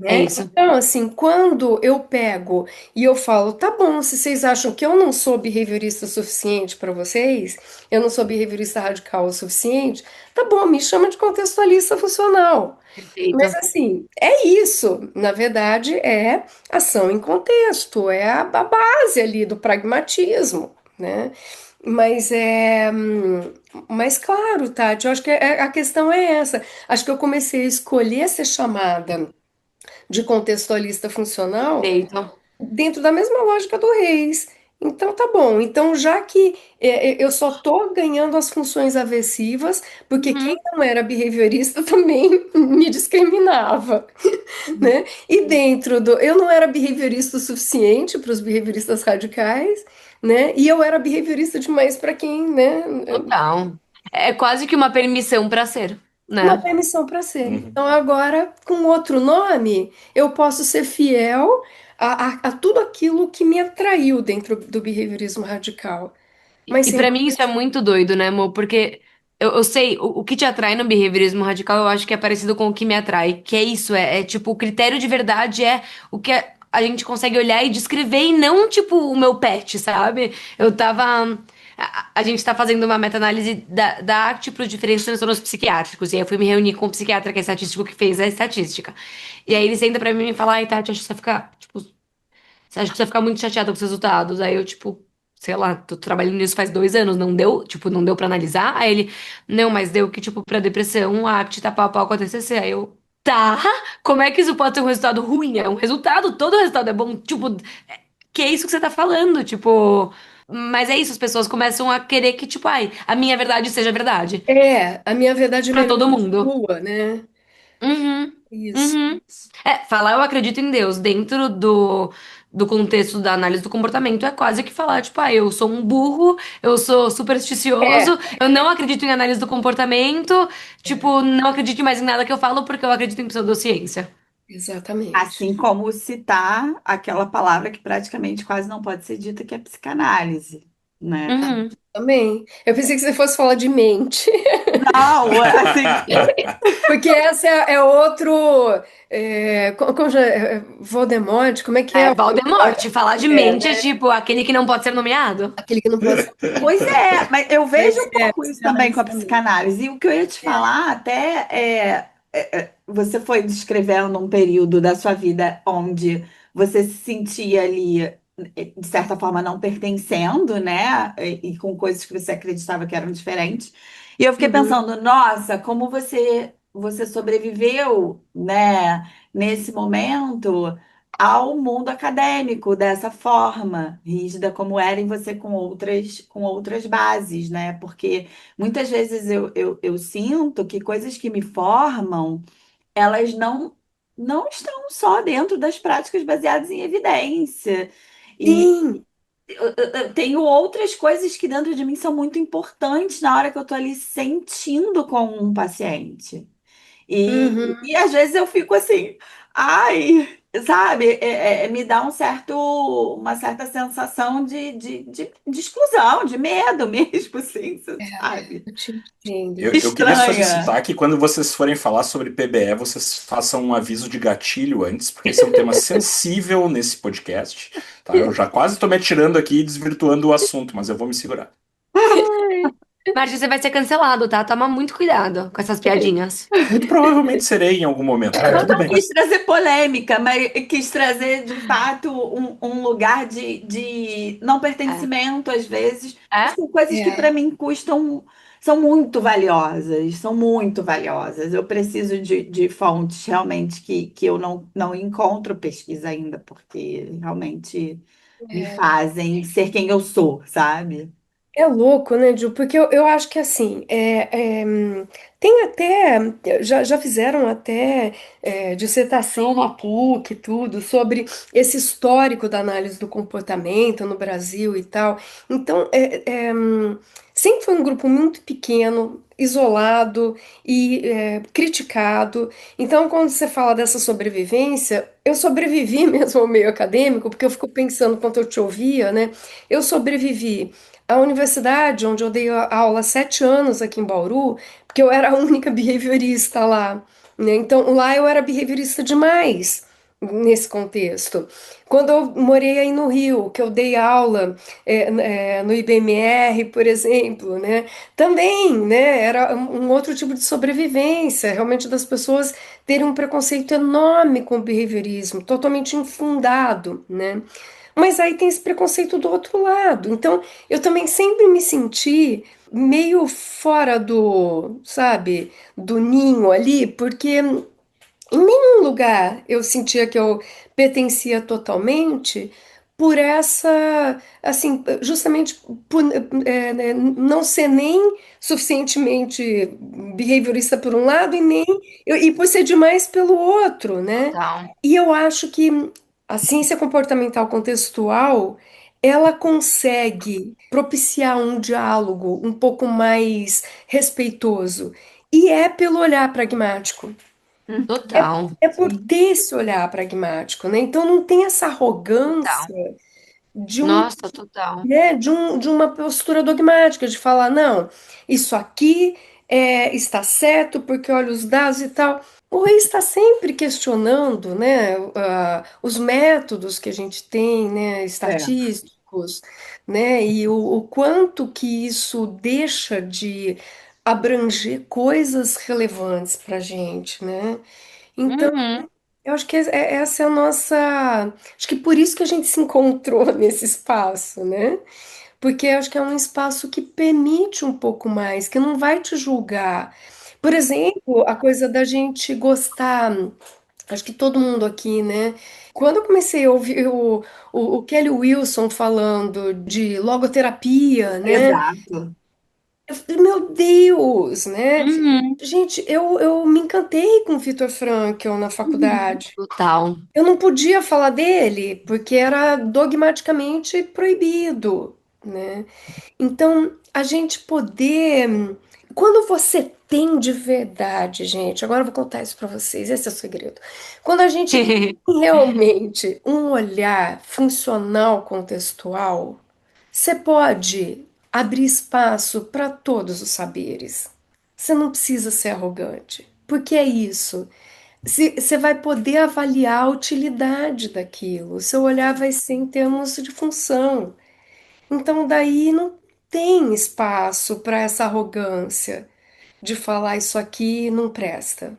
É né? isso. Então, assim, quando eu pego e eu falo, tá bom, se vocês acham que eu não sou behaviorista o suficiente para vocês, eu não sou behaviorista radical o suficiente, tá bom, me chama de contextualista funcional. Mas Perfeito. assim, é isso. Na verdade, é ação em contexto, é a base ali do pragmatismo, né? Mas mas claro, Tati, eu acho que a questão é essa. Acho que eu comecei a escolher ser chamada de contextualista funcional Perfeito. dentro da mesma lógica do Reis. Então tá bom. Então, já que eu só tô ganhando as funções aversivas, porque quem Uhum. não era behaviorista também me discriminava, né? E dentro do. Eu não era behaviorista o suficiente para os behavioristas radicais, né? E eu era behaviorista demais para quem, né? Total. É quase que uma permissão para ser, Uma né? permissão para ser. Uhum. Então, agora, com outro nome, eu posso ser fiel a tudo aquilo que me atraiu dentro do behaviorismo radical. Mas E sem. para mim isso é muito doido, né, amor? Porque eu sei, o que te atrai no behaviorismo radical, eu acho que é parecido com o que me atrai. Que é isso, é tipo, o critério de verdade é o que a gente consegue olhar e descrever e não, tipo, o meu pet, sabe? Eu tava. A gente tá fazendo uma meta-análise da arte para os diferentes transtornos psiquiátricos. E aí eu fui me reunir com um psiquiatra que é estatístico que fez a estatística. E aí ele senta pra mim e fala, ai, Tati, acho que você vai ficar, tipo, você acha que você vai ficar muito chateada com os resultados? Aí eu, tipo, sei lá, tô trabalhando nisso faz 2 anos, não deu, tipo, não deu pra analisar? Aí ele, não, mas deu que, tipo, pra depressão, a ACT tá pau a pau com a TCC. Aí eu, tá, como é que isso pode ser um resultado ruim? É um resultado, todo resultado é bom, tipo, que é isso que você tá falando, tipo... Mas é isso, as pessoas começam a querer que, tipo, ai, a minha verdade seja verdade. A minha verdade é Pra melhor todo que a mundo. sua, né? Uhum, Isso. uhum. É, falar eu acredito em Deus dentro do contexto da análise do comportamento é quase que falar, tipo, ah, eu sou um burro, eu sou É, supersticioso, eu não acredito em análise do comportamento, tipo, não acredito mais em nada que eu falo porque eu acredito em pseudociência. exatamente. Assim como citar aquela palavra que praticamente quase não pode ser dita, que é psicanálise, né? Uhum. Também. Eu pensei que você fosse falar de mente, Não, assim, porque essa é outro. Voldemort, como é que é? É, Voldemort, falar de É, mente é tipo aquele que não pode ser nomeado. aquele que não pode ser. pois é, mas eu Mas vejo um pouco isso também com a psicanalista mesmo. psicanálise. E o que eu ia te falar até você foi descrevendo um período da sua vida onde você se sentia ali, de certa forma, não pertencendo, né? E com coisas que você acreditava que eram diferentes. E eu fiquei Uhum. pensando, nossa, como você sobreviveu, né, nesse momento ao mundo acadêmico dessa forma rígida como era, e você com outras bases, né? Porque muitas vezes eu sinto que coisas que me formam, elas não estão só dentro das práticas baseadas em evidência. E Sim. eu tenho outras coisas que dentro de mim são muito importantes na hora que eu estou ali sentindo com um paciente. E Uhum. às vezes eu fico assim, ai, sabe, me dá uma certa sensação de exclusão, de medo mesmo, assim, sabe? Eu te entendo. Eu queria Estranha. solicitar que quando vocês forem falar sobre PBE, vocês façam um aviso de gatilho antes, porque esse é um tema sensível nesse podcast, tá? Eu já quase estou me atirando aqui e desvirtuando o assunto, mas eu vou me segurar. Marcia, você vai ser cancelado, tá? Toma muito cuidado com essas piadinhas. Muito provavelmente serei em algum momento, mas tudo Não bem. quis trazer polêmica, mas quis trazer, de fato, um lugar de não É. pertencimento, às vezes. Mas É? são coisas que, para É, mim, são muito valiosas, são muito valiosas. Eu preciso de fontes, realmente, que eu não encontro pesquisa ainda, porque realmente me é. fazem ser quem eu sou, sabe? É louco, né, Ju? Porque eu acho que assim, tem até, já fizeram até dissertação na PUC e tudo, sobre esse histórico da análise do comportamento no Brasil e tal. Então, sempre foi um grupo muito pequeno, isolado e criticado. Então, quando você fala dessa sobrevivência, eu sobrevivi mesmo ao meio acadêmico, porque eu fico pensando, quando eu te ouvia, né? Eu sobrevivi a universidade, onde eu dei aula há 7 anos aqui em Bauru, porque eu era a única behaviorista lá, né? Então, lá eu era behaviorista demais nesse contexto. Quando eu morei aí no Rio, que eu dei aula no IBMR, por exemplo, né? Também, né? Era um outro tipo de sobrevivência, realmente das pessoas terem um preconceito enorme com o behaviorismo, totalmente infundado, né? Mas aí tem esse preconceito do outro lado. Então, eu também sempre me senti meio fora do, sabe, do ninho ali, porque em nenhum lugar eu sentia que eu pertencia totalmente por essa, assim, justamente por né, não ser nem suficientemente behaviorista por um lado e por ser demais pelo outro, né? Total. E eu acho que a ciência comportamental contextual ela consegue propiciar um diálogo um pouco mais respeitoso e é pelo olhar pragmático. É, Total. é por Sim. ter esse olhar pragmático, né? Então não tem essa Total. arrogância de um, Nossa, total. né, de uma postura dogmática, de falar, não, isso aqui está certo porque olha os dados e tal. O rei está sempre questionando, né, os métodos que a gente tem, né, É. estatísticos, né, e o quanto que isso deixa de abranger coisas relevantes para a gente, né? Então, Uhum. eu acho que essa é a nossa. Acho que por isso que a gente se encontrou nesse espaço, né? Porque eu acho que é um espaço que permite um pouco mais, que não vai te julgar. Por exemplo, a coisa da gente gostar, acho que todo mundo aqui, né? Quando eu comecei a ouvir o Kelly Wilson falando de logoterapia, né? Exato. Eu falei, meu Deus, né? Uhum. Gente, eu me encantei com o Viktor Frankl na Uhum. faculdade. Total. Eu não podia falar dele, porque era dogmaticamente proibido, né? Então, a gente poder. Quando você tem de verdade, gente, agora eu vou contar isso para vocês, esse é o segredo. Quando a gente tem realmente um olhar funcional contextual, você pode abrir espaço para todos os saberes. Você não precisa ser arrogante, porque é isso. Você vai poder avaliar a utilidade daquilo. Seu olhar vai ser em termos de função. Então, daí não tem espaço para essa arrogância de falar isso aqui não presta.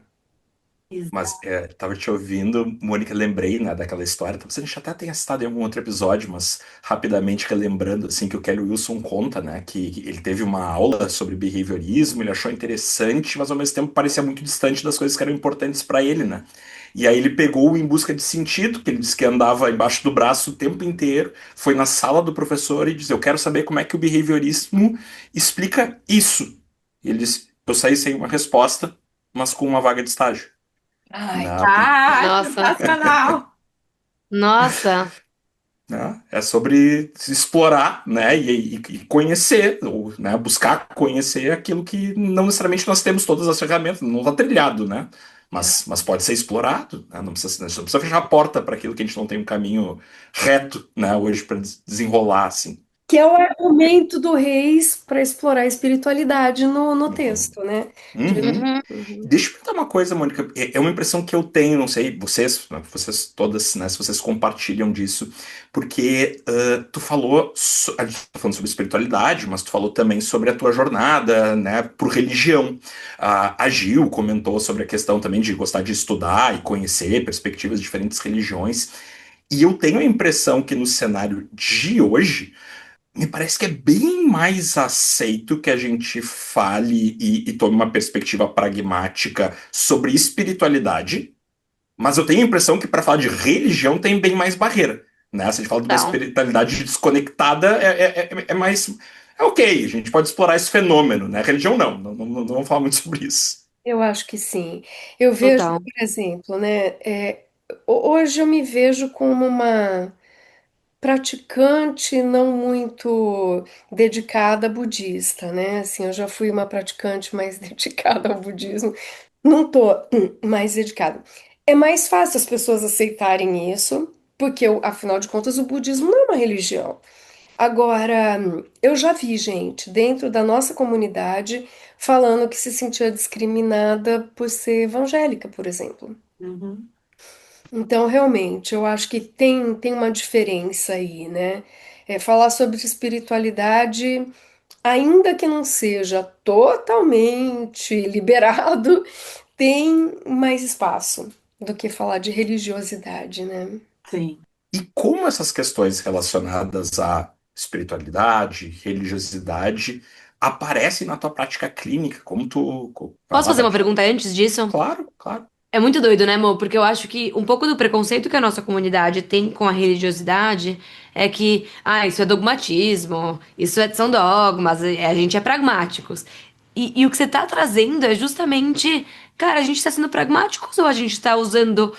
Mas tava te ouvindo, Mônica, lembrei, né, daquela história. Talvez a gente até tenha citado em algum outro episódio, mas rapidamente relembrando, assim, que o Kelly Wilson conta, né, que ele teve uma aula sobre behaviorismo, ele achou interessante, mas ao mesmo tempo parecia muito distante das coisas que eram importantes para ele, né? E aí ele pegou o Em Busca de Sentido, que ele disse que andava embaixo do braço o tempo inteiro, foi na sala do professor e disse, eu quero saber como é que o behaviorismo explica isso. E ele disse, eu saí sem uma resposta, mas com uma vaga de estágio. Ai, Né? Ah, Nossa. sensacional! Nossa. Né? É sobre se explorar, né? E conhecer, ou, né? Buscar conhecer aquilo que não necessariamente nós temos todas as ferramentas, não está trilhado, né? Mas pode ser explorado, né? Não precisa fechar a porta para aquilo que a gente não tem um caminho reto, né? Hoje para desenrolar, assim. que é o argumento do Reis para explorar a espiritualidade no Uhum. texto, né? Uhum. Uhum. Uhum. Deixa eu perguntar uma coisa, Mônica. É uma impressão que eu tenho, não sei, vocês, né, vocês todas, né, se vocês compartilham disso, porque tu falou, a gente tá falando sobre espiritualidade, mas tu falou também sobre a tua jornada, né, por religião. A Gil comentou sobre a questão também de gostar de estudar e conhecer perspectivas de diferentes religiões. E eu tenho a impressão que no cenário de hoje me parece que é bem mais aceito que a gente fale e tome uma perspectiva pragmática sobre espiritualidade, mas eu tenho a impressão que para falar de religião tem bem mais barreira. Né? Se a gente fala de uma Total. espiritualidade desconectada, é mais. É ok, a gente pode explorar esse fenômeno, né? Religião não vamos falar muito sobre isso. Eu acho que sim. Eu vejo, Total. por exemplo, né? Hoje eu me vejo como uma praticante não muito dedicada budista, né? Assim, eu já fui uma praticante mais dedicada ao budismo. Não tô mais dedicada. É mais fácil as pessoas aceitarem isso, porque, afinal de contas, o budismo não é uma religião. Agora, eu já vi gente dentro da nossa comunidade falando que se sentia discriminada por ser evangélica, por exemplo. Uhum. Então, realmente, eu acho que tem uma diferença aí, né? Falar sobre espiritualidade, ainda que não seja totalmente liberado, tem mais espaço do que falar de religiosidade, né? Sim. E como essas questões relacionadas à espiritualidade, religiosidade, aparecem na tua prática clínica? Como tu Posso fazer uma trabalha? pergunta antes disso? Claro, claro. É muito doido, né, amor? Porque eu acho que um pouco do preconceito que a nossa comunidade tem com a religiosidade é que, isso é dogmatismo, são dogmas, a gente é pragmáticos. E o que você tá trazendo é justamente, cara, a gente tá sendo pragmáticos ou a gente tá usando,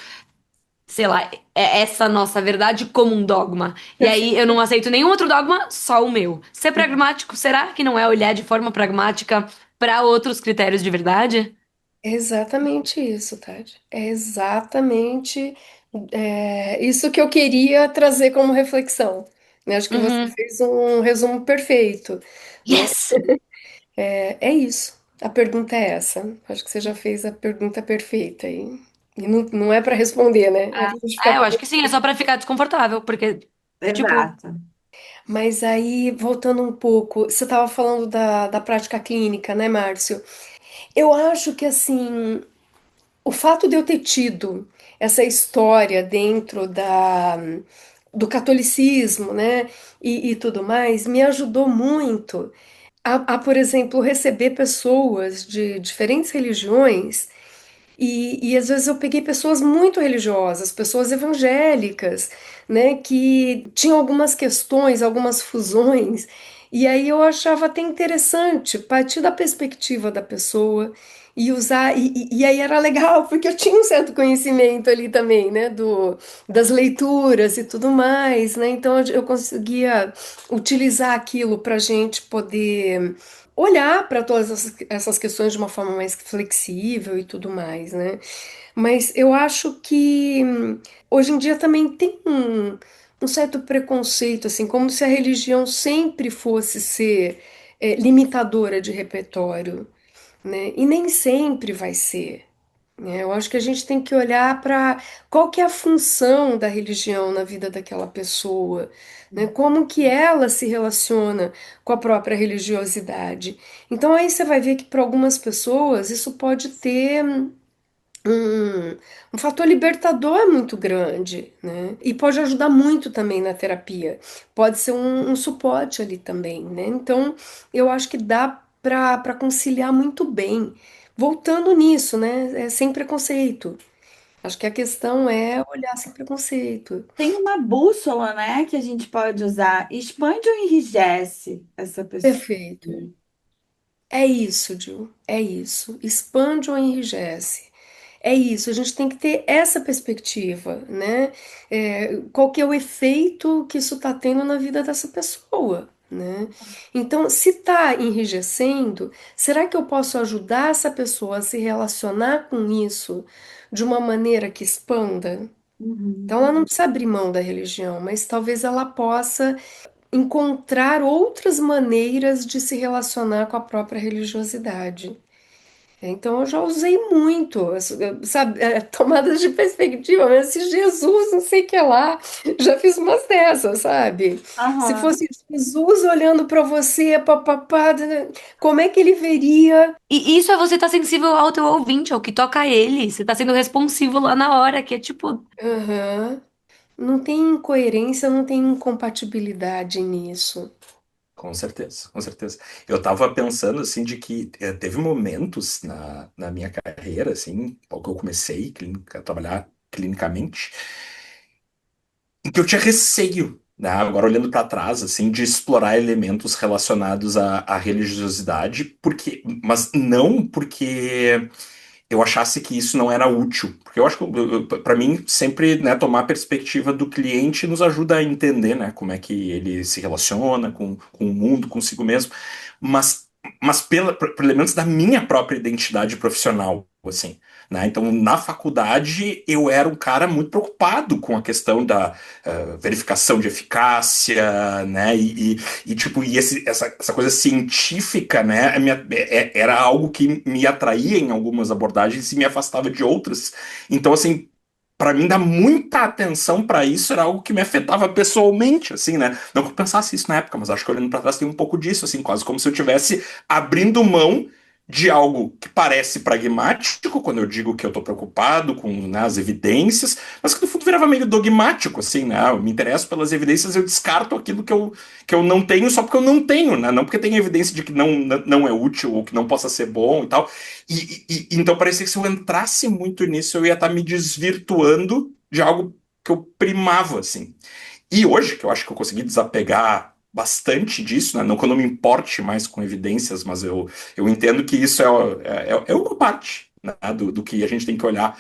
sei lá, essa nossa verdade como um dogma? E aí eu não aceito nenhum outro dogma, só o meu. Ser pragmático, será que não é olhar de forma pragmática para outros critérios de verdade? É exatamente isso, Tati. É exatamente isso que eu queria trazer como reflexão. Né? Acho que você Uhum. fez um resumo perfeito, né? Yes! É isso. A pergunta é essa. Acho que você já fez a pergunta perfeita e não é para responder, né? É para gente ficar Eu acho que sim, é só pra ficar desconfortável, porque, tipo, Exato. Mas aí, voltando um pouco, você estava falando da prática clínica, né, Márcio? Eu acho que, assim, o fato de eu ter tido essa história dentro do catolicismo, né, e tudo mais, me ajudou muito por exemplo, receber pessoas de diferentes religiões e às vezes eu peguei pessoas muito religiosas, pessoas evangélicas, né, que tinham algumas questões, algumas fusões, e aí eu achava até interessante partir da perspectiva da pessoa e usar, e aí era legal, porque eu tinha um certo conhecimento ali também, né, das leituras e tudo mais, né, então eu conseguia utilizar aquilo para a gente poder olhar para todas essas questões de uma forma mais flexível e tudo mais, né? Mas eu acho que hoje em dia também tem um certo preconceito, assim, como se a religião sempre fosse ser limitadora de repertório, né? E nem sempre vai ser. Né? Eu acho que a gente tem que olhar para qual que é a função da religião na vida daquela pessoa, né? Como que ela se relaciona com a própria religiosidade. Então aí você vai ver que para algumas pessoas isso pode ter um fator libertador muito grande, né? E pode ajudar muito também na terapia. Pode ser um suporte ali também, né? Então, eu acho que dá para conciliar muito bem. Voltando nisso, né? Sem preconceito. Acho que a questão é olhar sem preconceito. Tem uma bússola, né, que a gente pode usar. Expande ou enrijece essa pessoa? Perfeito. É isso, Gil. É isso. Expande ou enrijece. É isso, a gente tem que ter essa perspectiva, né? Qual que é o efeito que isso está tendo na vida dessa pessoa, né? Então, se está enrijecendo, será que eu posso ajudar essa pessoa a se relacionar com isso de uma maneira que expanda? Então, Uhum. ela não precisa abrir mão da religião, mas talvez ela possa encontrar outras maneiras de se relacionar com a própria religiosidade. Então eu já usei muito, sabe, tomadas de perspectiva, mas se Jesus, não sei o que lá, já fiz umas dessas, sabe? Se Aham. fosse Jesus olhando para você, papapá, como é que ele veria? e isso é você estar sensível ao teu ouvinte, ao que toca a ele. Você tá sendo responsivo lá na hora, que é tipo, Aham. Não tem incoerência, não tem incompatibilidade nisso. Com certeza, com certeza. Eu tava pensando, assim, de que teve momentos na minha carreira, assim, logo que eu comecei a trabalhar clinicamente, em que eu tinha receio, né, agora olhando para trás, assim, de explorar elementos relacionados à religiosidade, mas não porque eu achasse que isso não era útil. Porque eu acho que, para mim, sempre, né, tomar a perspectiva do cliente nos ajuda a entender, né, como é que ele se relaciona com o mundo, consigo mesmo, mas por elementos da minha própria identidade profissional. assim, né? Então, na faculdade, eu era um cara muito preocupado com a questão da verificação de eficácia, né? Tipo, essa coisa científica, né? Era algo que me atraía em algumas abordagens e me afastava de outras. Então, assim, para mim, dar muita atenção para isso era algo que me afetava pessoalmente, assim, né? Não que eu pensasse isso na época, mas acho que olhando para trás tem um pouco disso, assim, quase como se eu tivesse abrindo mão de algo que parece pragmático, quando eu digo que eu estou preocupado com, né, as evidências, mas que no fundo virava meio dogmático, assim, né? Eu me interesso pelas evidências, eu descarto aquilo que eu não tenho só porque eu não tenho, né? Não porque tem evidência de que não é útil ou que não possa ser bom e tal. Então parecia que se eu entrasse muito nisso, eu ia estar me desvirtuando de algo que eu primava, assim. E hoje, que eu acho que eu consegui desapegar bastante disso, né? Não que eu não me importe mais com evidências, mas eu entendo que isso é uma parte, né, do que a gente tem que olhar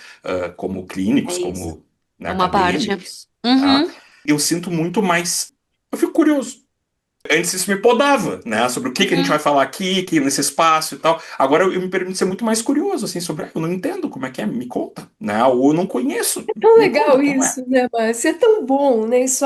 como É clínicos, isso. como, né, É uma parte. acadêmicos, tá? Uhum. Eu sinto muito mais. Eu fico curioso. Antes isso me podava, né? Sobre o que a gente vai Uhum. falar aqui nesse espaço e tal. Agora eu me permito ser muito mais curioso, assim, sobre. Eu não entendo como é que é, me conta, né? Ou eu não conheço, Tão me conta legal como é. isso, né, Márcia? É tão bom, né? Isso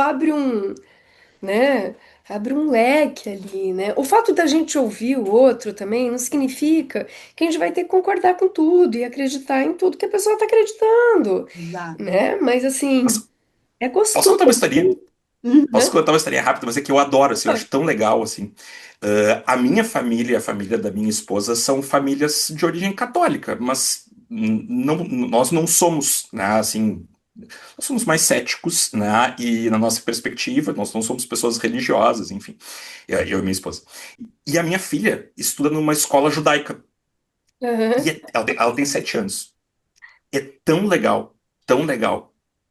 né? Abre um leque ali, né? O fato da gente ouvir o outro também não significa que a gente vai ter que concordar com tudo e acreditar em tudo que a pessoa está acreditando, Exato. né? Mas assim, Mas é posso gostoso, contar uma historinha? Posso né? contar uma historinha rápida, mas é que eu adoro, assim, eu acho tão legal, assim. A minha família e a família da minha esposa são famílias de origem católica, mas nós não somos, né, assim, nós somos mais céticos, né, e na nossa perspectiva, nós não somos pessoas religiosas, enfim, eu e minha esposa. E a minha filha estuda numa escola judaica, Aham. e ela tem 7 anos. É tão legal,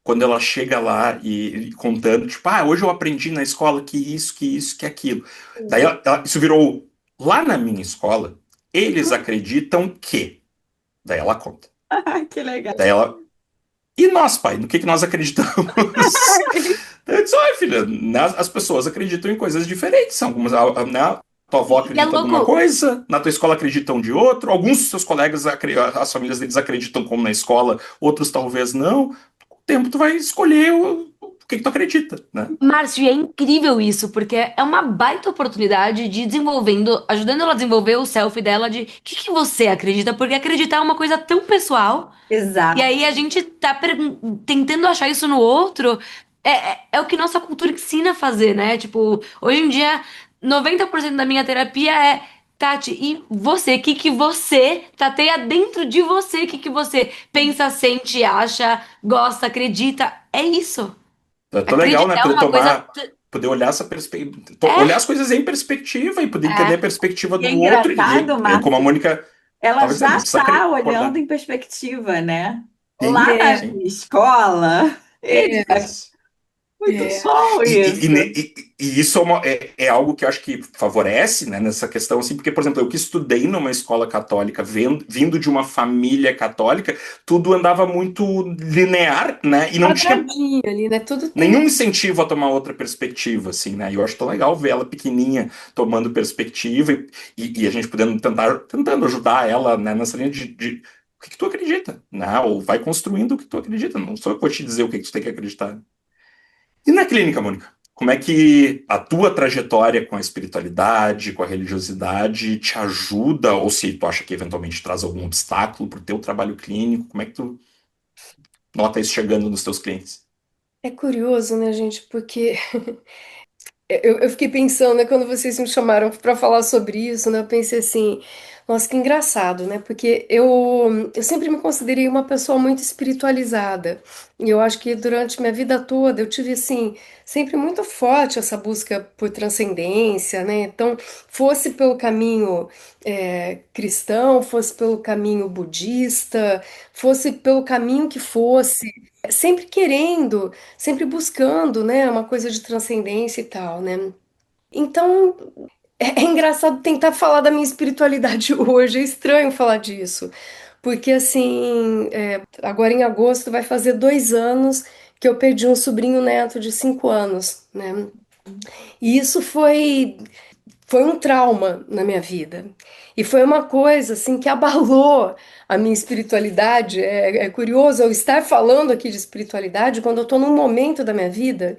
quando ela chega lá e contando, tipo, hoje eu aprendi na escola que isso, que isso, que aquilo. Daí isso virou, lá na minha escola, eles acreditam que. Daí ela conta. Ai, que legal. Daí ela, e nós, pai, no que nós acreditamos? Eu disse, olha, filha, né, as pessoas acreditam em coisas diferentes. Algumas, né, tua avó E é acredita de uma louco. coisa, na tua escola acreditam de outro, alguns dos seus colegas, as famílias deles acreditam como na escola, outros talvez não. Com o tempo tu vai escolher o que tu acredita, né? Márcio, e é incrível isso, porque é uma baita oportunidade de desenvolvendo, ajudando ela a desenvolver o self dela de o que você acredita, porque acreditar é uma coisa tão pessoal, e Exato. aí a gente tá tentando achar isso no outro, é o que nossa cultura ensina a fazer, né? Tipo, hoje em dia, 90% da minha terapia é, Tati, e você? O que você tateia dentro de você? O que você pensa, sente, acha, gosta, acredita? É isso. É tão legal, né? Acreditar é Poder uma coisa. tomar, poder olhar essa perspectiva, olhar É, as coisas em perspectiva e poder entender a é. perspectiva E é do outro. engraçado, Como a Márcio, Mônica ela estava dizendo, já não precisa está olhando concordar. em perspectiva, né? Sim, Lá na É, sim. minha escola, eles é, muito é. bom E, e, isso. ne- e- e isso é algo que eu acho que favorece, né, nessa questão, assim, porque, por exemplo, eu que estudei numa escola católica, vindo de uma família católica, tudo andava muito linear, né, e não tinha Quadradinho ali, né? Tudo tem. nenhum incentivo a tomar outra perspectiva, assim, né, e eu acho tão legal ver ela pequenininha tomando perspectiva e a gente podendo tentando ajudar ela, né, nessa linha de o que tu acredita, né, ou vai construindo o que tu acredita, não sou eu que vou te dizer o que tu tem que acreditar. E na clínica, Mônica? Como é que a tua trajetória com a espiritualidade, com a religiosidade te ajuda, ou se tu acha que eventualmente traz algum obstáculo para o teu trabalho clínico, como é que tu nota isso chegando nos teus clientes? É curioso, né, gente? Porque eu fiquei pensando, né, quando vocês me chamaram para falar sobre isso, né, eu pensei assim, nossa, que engraçado, né, porque eu sempre me considerei uma pessoa muito espiritualizada, e eu acho que durante minha vida toda eu tive, assim, sempre muito forte essa busca por transcendência, né, então, fosse pelo caminho cristão, fosse pelo caminho budista, fosse pelo caminho que fosse, sempre querendo, sempre buscando, né, uma coisa de transcendência e tal, né? Então, é engraçado tentar falar da minha espiritualidade hoje, é estranho falar disso, porque assim, agora em agosto vai fazer 2 anos que eu perdi um sobrinho neto de 5 anos, né? E isso foi foi um trauma na minha vida. E foi uma coisa assim que abalou a minha espiritualidade. É curioso eu estar falando aqui de espiritualidade quando eu estou num momento da minha vida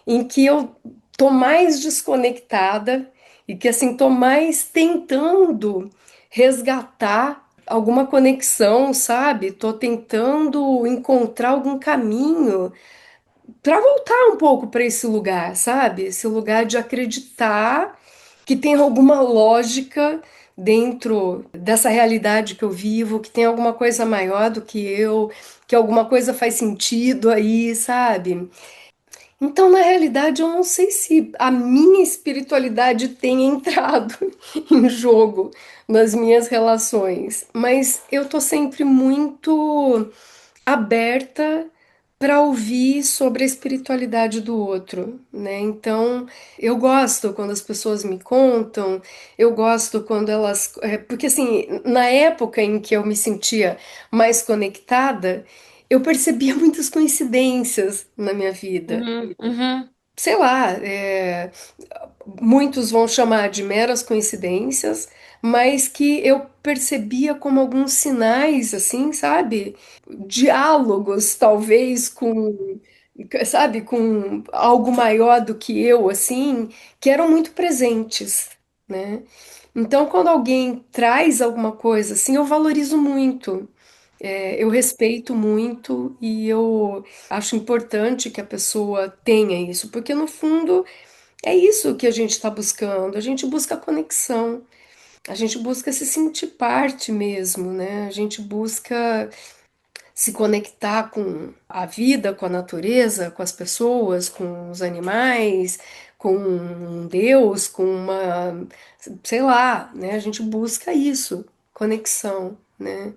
em que eu tô mais desconectada e que assim tô mais tentando resgatar alguma conexão, sabe? Tô tentando encontrar algum caminho para voltar um pouco para esse lugar, sabe? Esse lugar de acreditar que tem alguma lógica dentro dessa realidade que eu vivo, que tem alguma coisa maior do que eu, que alguma coisa faz sentido aí, sabe? Então, na realidade, eu não sei se a minha espiritualidade tem entrado em jogo nas minhas relações, mas eu tô sempre muito aberta para ouvir sobre a espiritualidade do outro, né? Então, eu gosto quando as pessoas me contam, eu gosto quando elas, porque assim, na época em que eu me sentia mais conectada, eu percebia muitas coincidências na minha vida. Uhum. Sei lá, muitos vão chamar de meras coincidências, mas que eu percebia como alguns sinais, assim, sabe? Diálogos, talvez, sabe, com algo maior do que eu, assim, que eram muito presentes, né? Então, quando alguém traz alguma coisa assim, eu valorizo muito. Eu respeito muito e eu acho importante que a pessoa tenha isso, porque no fundo é isso que a gente está buscando. A gente busca conexão, a gente busca se sentir parte mesmo, né? A gente busca se conectar com a vida, com a natureza, com as pessoas, com os animais, com Deus, com uma, sei lá, né? A gente busca isso, conexão, né?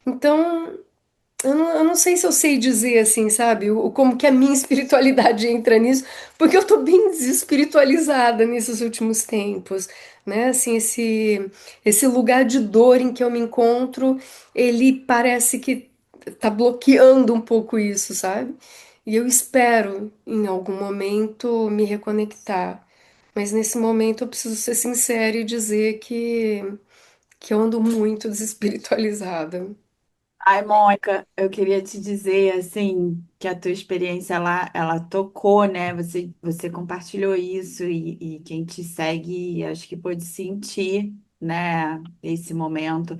Então, eu não sei se eu sei dizer assim, sabe, como que a minha espiritualidade entra nisso, porque eu tô bem desespiritualizada nesses últimos tempos, né? Assim, esse lugar de dor em que eu me encontro, ele parece que tá bloqueando um pouco isso, sabe? E eu espero, em algum momento, me reconectar. Mas nesse momento eu preciso ser sincera e dizer que eu ando muito desespiritualizada. Ai, Mônica, eu queria te dizer assim que a tua experiência lá, ela tocou, né? Você compartilhou isso e quem te segue, acho que pôde sentir, né, esse momento.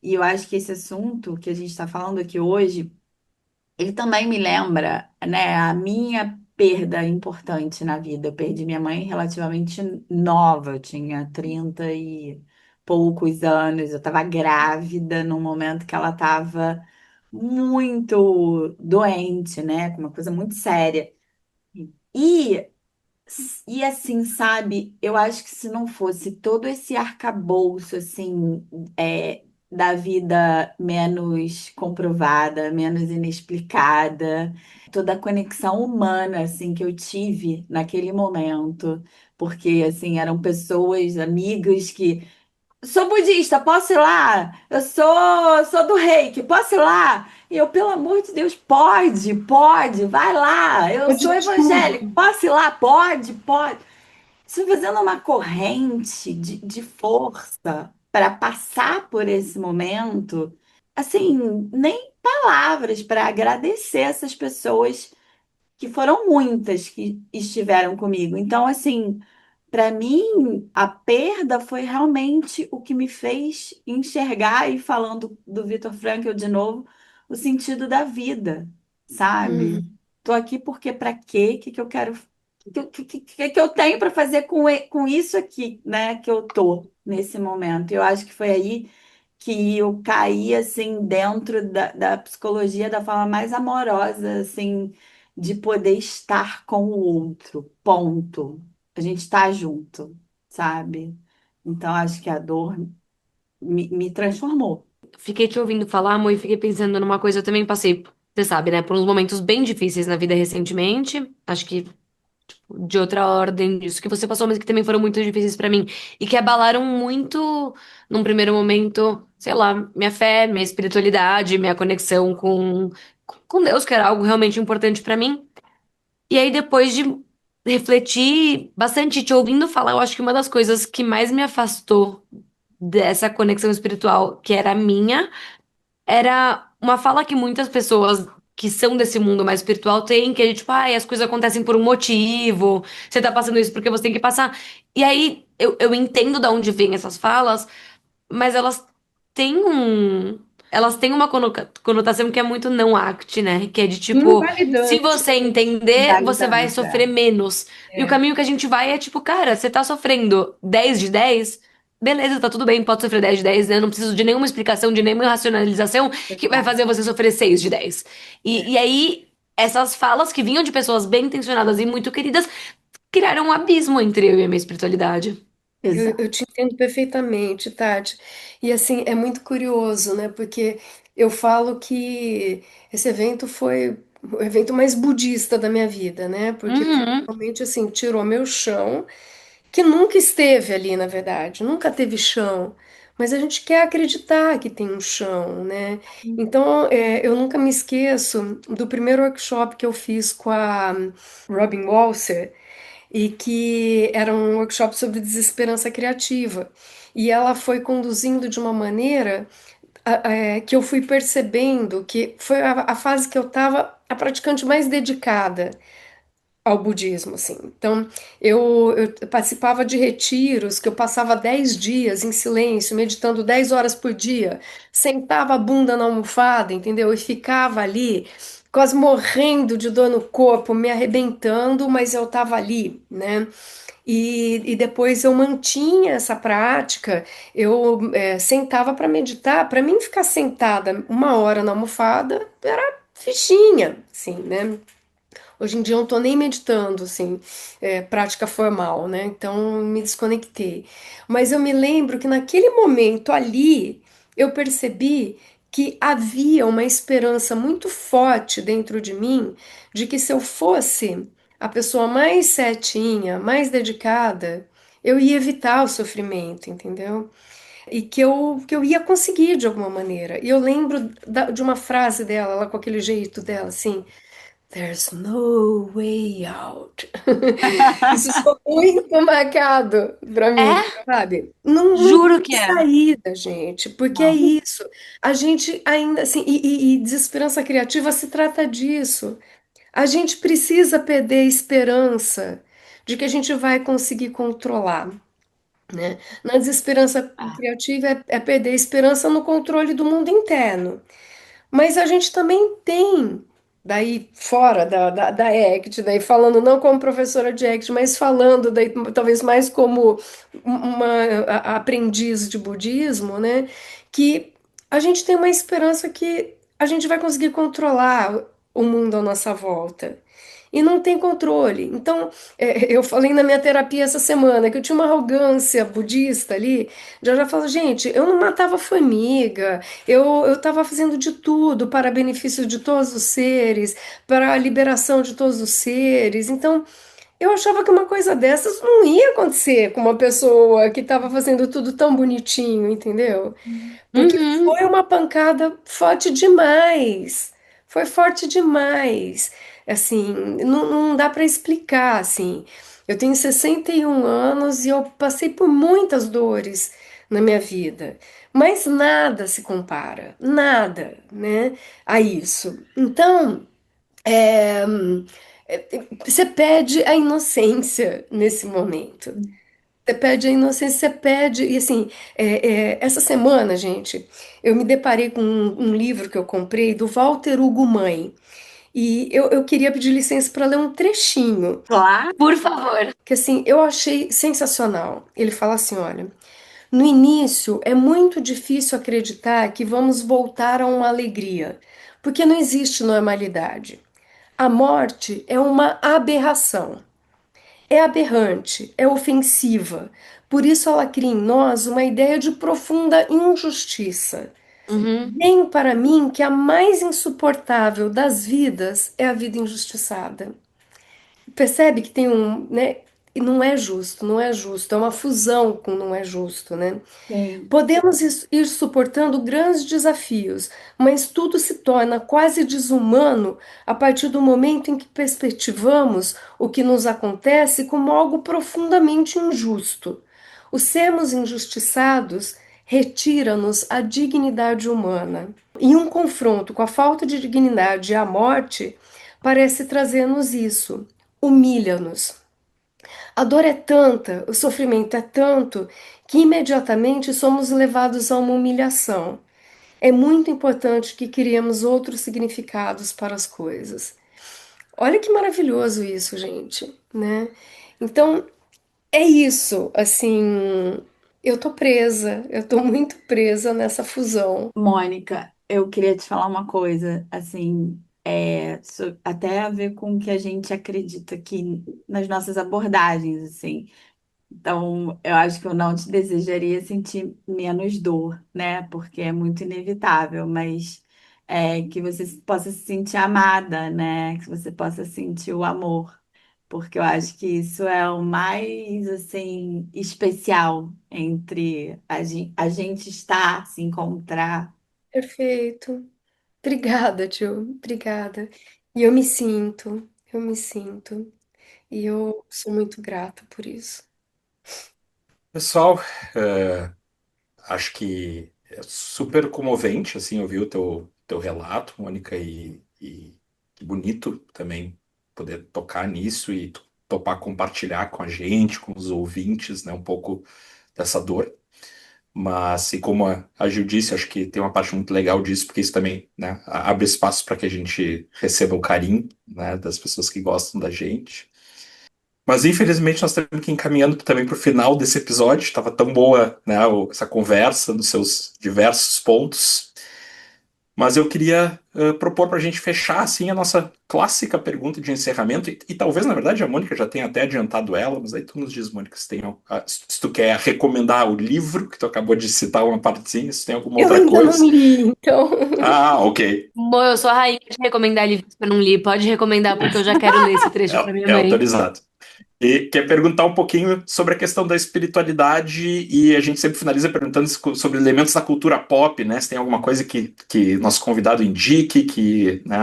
E eu acho que esse assunto que a gente está falando aqui hoje, ele também me lembra, né, a minha perda importante na vida. Eu perdi minha mãe relativamente nova, eu tinha 30 e poucos anos, eu estava grávida no momento que ela estava muito doente, né, com uma coisa muito séria. E e assim, sabe, eu acho que se não fosse todo esse arcabouço, assim, da vida menos comprovada, menos inexplicada, toda a conexão humana, assim, que eu tive naquele momento, porque, assim, eram pessoas, amigos que sou budista, posso ir lá? Eu sou do Reiki, posso ir lá? E eu, pelo amor de Deus, pode, vai lá. Eu De sou tudo. evangélico, posso ir lá? Pode. Isso fazendo uma corrente de força para passar por esse momento, assim, nem palavras para agradecer essas pessoas que foram muitas que estiveram comigo. Então, assim, para mim, a perda foi realmente o que me fez enxergar, e falando do Viktor Frankl de novo, o sentido da vida, sabe? Uhum. Tô aqui porque para quê? O que que eu quero? O que que eu tenho para fazer com isso aqui, né? Que eu tô nesse momento. Eu acho que foi aí que eu caí assim dentro da psicologia da forma mais amorosa, assim, de poder estar com o outro. Ponto. A gente está junto, sabe? Então acho que a dor me transformou. Fiquei te ouvindo falar, amor, e fiquei pensando numa coisa. Eu também passei, você sabe, né, por uns momentos bem difíceis na vida recentemente. Acho que de outra ordem disso que você passou, mas que também foram muito difíceis pra mim e que abalaram muito, num primeiro momento, sei lá, minha fé, minha espiritualidade, minha conexão com Deus, que era algo realmente importante pra mim. E aí depois de refleti bastante, te ouvindo falar. Eu acho que uma das coisas que mais me afastou dessa conexão espiritual, que era minha, era uma fala que muitas pessoas que são desse mundo mais espiritual têm, que é de tipo, ai, as coisas acontecem por um motivo, você tá passando isso porque você tem que passar. E aí eu entendo de onde vêm essas falas, mas têm um. Elas têm uma conotação que é muito não act, né? Que é de tipo, se Invalidante. você entender, você vai Invalidante, sofrer menos. E o É, caminho que a gente vai é tipo, cara, você tá sofrendo 10 de 10, beleza, tá tudo bem, pode sofrer 10 de 10, né? Eu não preciso de nenhuma explicação, de nenhuma racionalização que vai exato. fazer você sofrer 6 de 10. E aí, essas falas que vinham de pessoas bem intencionadas e muito queridas criaram um abismo entre eu e a minha espiritualidade. Eu exato. te entendo perfeitamente, Tati. E assim, é muito curioso, né? Porque eu falo que esse evento foi o evento mais budista da minha vida, né? Porque Uhum. realmente assim, tirou meu chão, que nunca esteve ali, na verdade, nunca teve chão. Mas a gente quer acreditar que tem um chão, né? Então, eu nunca me esqueço do primeiro workshop que eu fiz com a Robin Walser, e que era um workshop sobre desesperança criativa. E ela foi conduzindo de uma maneira que eu fui percebendo que foi a fase que eu estava a praticante mais dedicada ao budismo, assim. Então, eu participava de retiros que eu passava 10 dias em silêncio, meditando 10 horas por dia, sentava a bunda na almofada, entendeu? E ficava ali, quase morrendo de dor no corpo, me arrebentando, mas eu estava ali, né? E depois eu mantinha essa prática, eu sentava para meditar. Para mim, ficar sentada 1 hora na almofada era fichinha, assim, né? Hoje em dia eu não tô nem meditando, assim, prática formal, né? Então me desconectei. Mas eu me lembro que naquele momento ali eu percebi que havia uma esperança muito forte dentro de mim de que se eu fosse a pessoa mais certinha, mais dedicada, eu ia evitar o sofrimento, entendeu? E que eu ia conseguir de alguma maneira. E eu lembro de uma frase dela, ela com aquele jeito dela, assim. There's no way out. Isso ficou muito marcado para mim, É, sabe? Não juro tem que é. saída, gente, porque é Não. isso. A gente ainda assim, e desesperança criativa se trata disso. A gente precisa perder a esperança de que a gente vai conseguir controlar, né? Na desesperança criativa é perder a esperança no controle do mundo interno. Mas a gente também tem, daí fora da ACT, daí falando não como professora de ACT, mas falando daí, talvez mais como uma aprendiz de budismo, né? Que a gente tem uma esperança que a gente vai conseguir controlar o mundo à nossa volta. E não tem controle. Então, eu falei na minha terapia essa semana que eu tinha uma arrogância budista ali. Já falo, gente, eu não matava formiga, eu estava fazendo de tudo para benefício de todos os seres, para a liberação de todos os seres. Então, eu achava que uma coisa dessas não ia acontecer com uma pessoa que estava fazendo tudo tão bonitinho, entendeu? Porque Uhum. foi uma pancada forte demais. Foi forte demais. Assim, não dá para explicar, assim. Eu tenho 61 anos e eu passei por muitas dores na minha vida, mas nada se compara, nada, né, a isso. Então, é, você perde a inocência nesse momento. Você perde a inocência, você perde. E assim, essa semana, gente, eu me deparei com um livro que eu comprei do Walter Hugo Mãe. E eu queria pedir licença para ler um trechinho, Claro. Por favor. que assim, eu achei sensacional. Ele fala assim: olha, no início é muito difícil acreditar que vamos voltar a uma alegria, porque não existe normalidade. A morte é uma aberração. É aberrante, é ofensiva. Por isso ela cria em nós uma ideia de profunda injustiça. Uhum. Bem para mim que a mais insuportável das vidas é a vida injustiçada. Percebe que tem um, né? e não é justo, não é justo, é uma fusão com não é justo, né? Sim. Podemos ir suportando grandes desafios, mas tudo se torna quase desumano a partir do momento em que perspectivamos o que nos acontece como algo profundamente injusto. O sermos injustiçados retira-nos a dignidade humana. E um confronto com a falta de dignidade e a morte parece trazer-nos isso, humilha-nos. A dor é tanta, o sofrimento é tanto, que imediatamente somos levados a uma humilhação. É muito importante que criemos outros significados para as coisas. Olha que maravilhoso isso, gente, né? Então, é isso, assim, eu tô muito presa nessa fusão. Mônica, eu queria te falar uma coisa, assim, até a ver com o que a gente acredita aqui nas nossas abordagens, assim. Então, eu acho que eu não te desejaria sentir menos dor, né? Porque é muito inevitável, mas que você possa se sentir amada, né? Que você possa sentir o amor, porque eu acho que isso é o mais, assim, especial entre a gente estar, se encontrar. Perfeito. Obrigada, tio. Obrigada. E eu me sinto. E eu sou muito grata por isso. Pessoal, é, acho que é super comovente, assim, ouvir o teu relato, Mônica, e que bonito também poder tocar nisso e topar compartilhar com a gente, com os ouvintes, né, um pouco dessa dor. Mas, e como a Gil disse, acho que tem uma parte muito legal disso, porque isso também, né, abre espaço para que a gente receba o carinho, né, das pessoas que gostam da gente. Mas infelizmente nós temos que ir encaminhando também para o final desse episódio. Estava tão boa, né, essa conversa nos seus diversos pontos. Mas eu queria propor para a gente fechar assim a nossa clássica pergunta de encerramento. E talvez, na verdade, a Mônica já tenha até adiantado ela, mas aí tu nos diz, Mônica, se tu quer recomendar o livro, que tu acabou de citar uma partezinha, se tem alguma Eu outra ainda não coisa. li, então. Ah, ok. Bom, eu sou a rainha de recomendar livros que eu não li. Pode recomendar, porque eu já quero ler esse trecho pra minha É mãe. autorizado. E quer perguntar um pouquinho sobre a questão da espiritualidade, e a gente sempre finaliza perguntando sobre elementos da cultura pop, né? Se tem alguma coisa que nosso convidado indique, que né,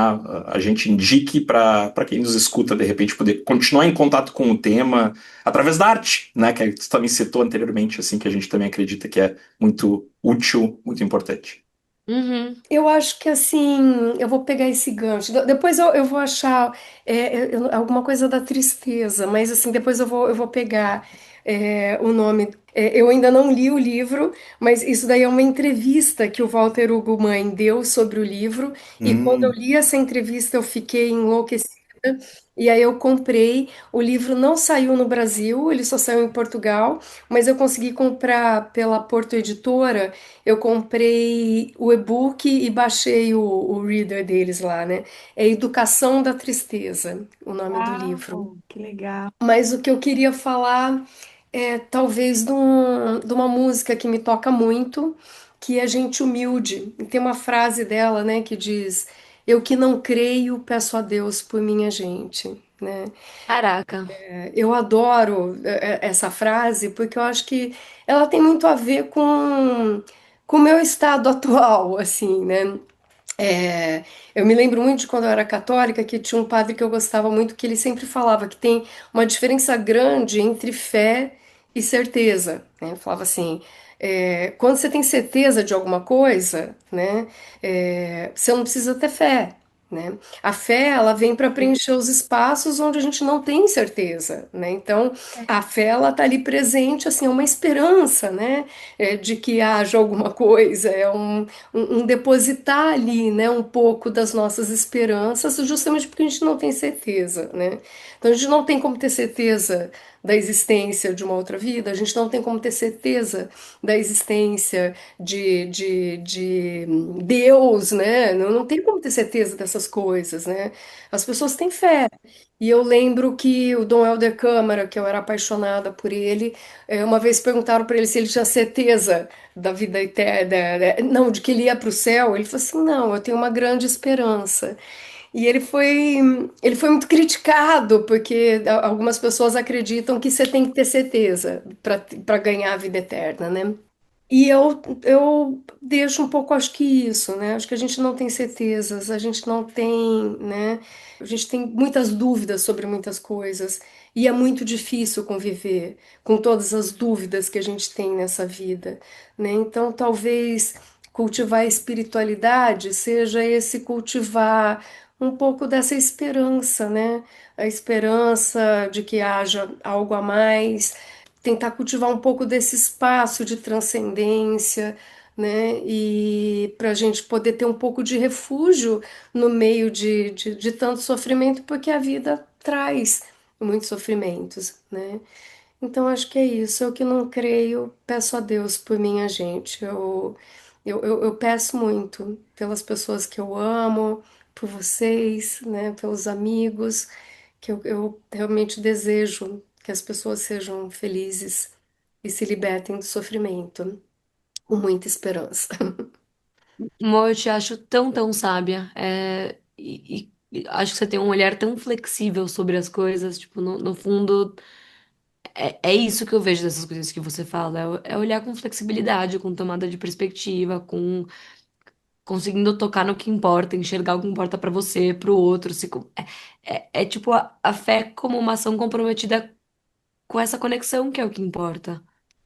a gente indique para quem nos escuta, de repente, poder continuar em contato com o tema através da arte, né? Que você também citou anteriormente, assim, que a gente também acredita que é muito útil, muito importante. Uhum. Eu acho que assim, eu vou pegar esse gancho. Depois eu vou achar alguma coisa da tristeza, mas assim, depois eu vou pegar o nome. Eu ainda não li o livro, mas isso daí é uma entrevista que o Walter Ugumãe Mãe deu sobre o livro, e quando eu Hum, li essa entrevista eu fiquei enlouquecida, e aí eu comprei. O livro não saiu no Brasil, ele só saiu em Portugal, mas eu consegui comprar pela Porto Editora. Eu comprei o e-book e baixei o reader deles lá, né? É Educação da Tristeza, o nome do livro. Uau, que legal. Mas o que eu queria falar é talvez de uma música que me toca muito, que é Gente Humilde. E tem uma frase dela, né, que diz: Eu que não creio, peço a Deus por minha gente, né? Caraca. Eu adoro essa frase porque eu acho que ela tem muito a ver com o meu estado atual, assim, né? É, eu me lembro muito de quando eu era católica, que tinha um padre que eu gostava muito, que ele sempre falava que tem uma diferença grande entre fé e certeza, né? Falava assim, quando você tem certeza de alguma coisa, né, você não precisa ter fé, né? A fé, ela vem para preencher os espaços onde a gente não tem certeza, né? Então, a fé, ela tá ali presente, assim, é uma esperança, né, de que haja alguma coisa, um depositar ali, né, um pouco das nossas esperanças, justamente porque a gente não tem certeza, né? Então a gente não tem como ter certeza da existência de uma outra vida, a gente não tem como ter certeza da existência de Deus, né? Não tem como ter certeza dessas coisas, né? As pessoas têm fé. E eu lembro que o Dom Helder Câmara, que eu era apaixonada por ele, uma vez perguntaram para ele se ele tinha certeza da vida eterna, não, de que ele ia para o céu. Ele falou assim: não, eu tenho uma grande esperança. E ele foi muito criticado, porque algumas pessoas acreditam que você tem que ter certeza para ganhar a vida eterna, né? E eu deixo um pouco, acho que isso, né? Acho que a gente não tem certezas, a gente não tem, né? A gente tem muitas dúvidas sobre muitas coisas, e é muito difícil conviver com todas as dúvidas que a gente tem nessa vida, né? Então, talvez cultivar a espiritualidade seja esse cultivar um pouco dessa esperança, né? A esperança de que haja algo a mais, tentar cultivar um pouco desse espaço de transcendência, né? E para a gente poder ter um pouco de refúgio no meio de tanto sofrimento, porque a vida traz muitos sofrimentos, né? Então acho que é isso. Eu que não creio, peço a Deus por minha gente. Eu peço muito pelas pessoas que eu amo, por vocês, né? Pelos amigos, que eu realmente desejo que as pessoas sejam felizes e se libertem do sofrimento, com muita esperança. Amor, eu te acho tão, tão sábia. E acho que você tem um olhar tão flexível sobre as coisas. Tipo, no fundo, é isso que eu vejo dessas coisas que você fala. É olhar com flexibilidade, com tomada de perspectiva, com conseguindo tocar no que importa, enxergar o que importa pra você, pro outro. É tipo a fé como uma ação comprometida com essa conexão que é o que importa.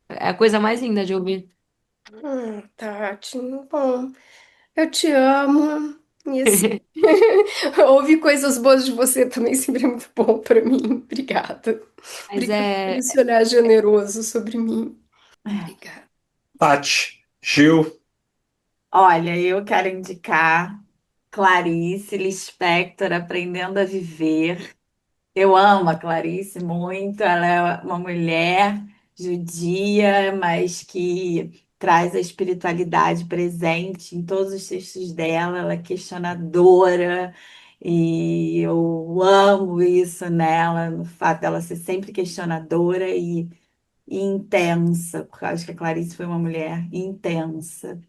É a coisa mais linda de ouvir. Tati, bom, eu te amo. E assim, ouvir coisas boas de você também sempre é muito bom para mim. Obrigada. Mas Obrigada por é. esse olhar generoso sobre mim. Obrigada. Tati, Gil, Olha, eu quero indicar Clarice Lispector, Aprendendo a Viver. Eu amo a Clarice muito. Ela é uma mulher judia, mas que traz a espiritualidade presente em todos os textos dela. Ela é questionadora e eu amo isso nela, no fato dela ser sempre questionadora e intensa, porque eu acho que a Clarice foi uma mulher intensa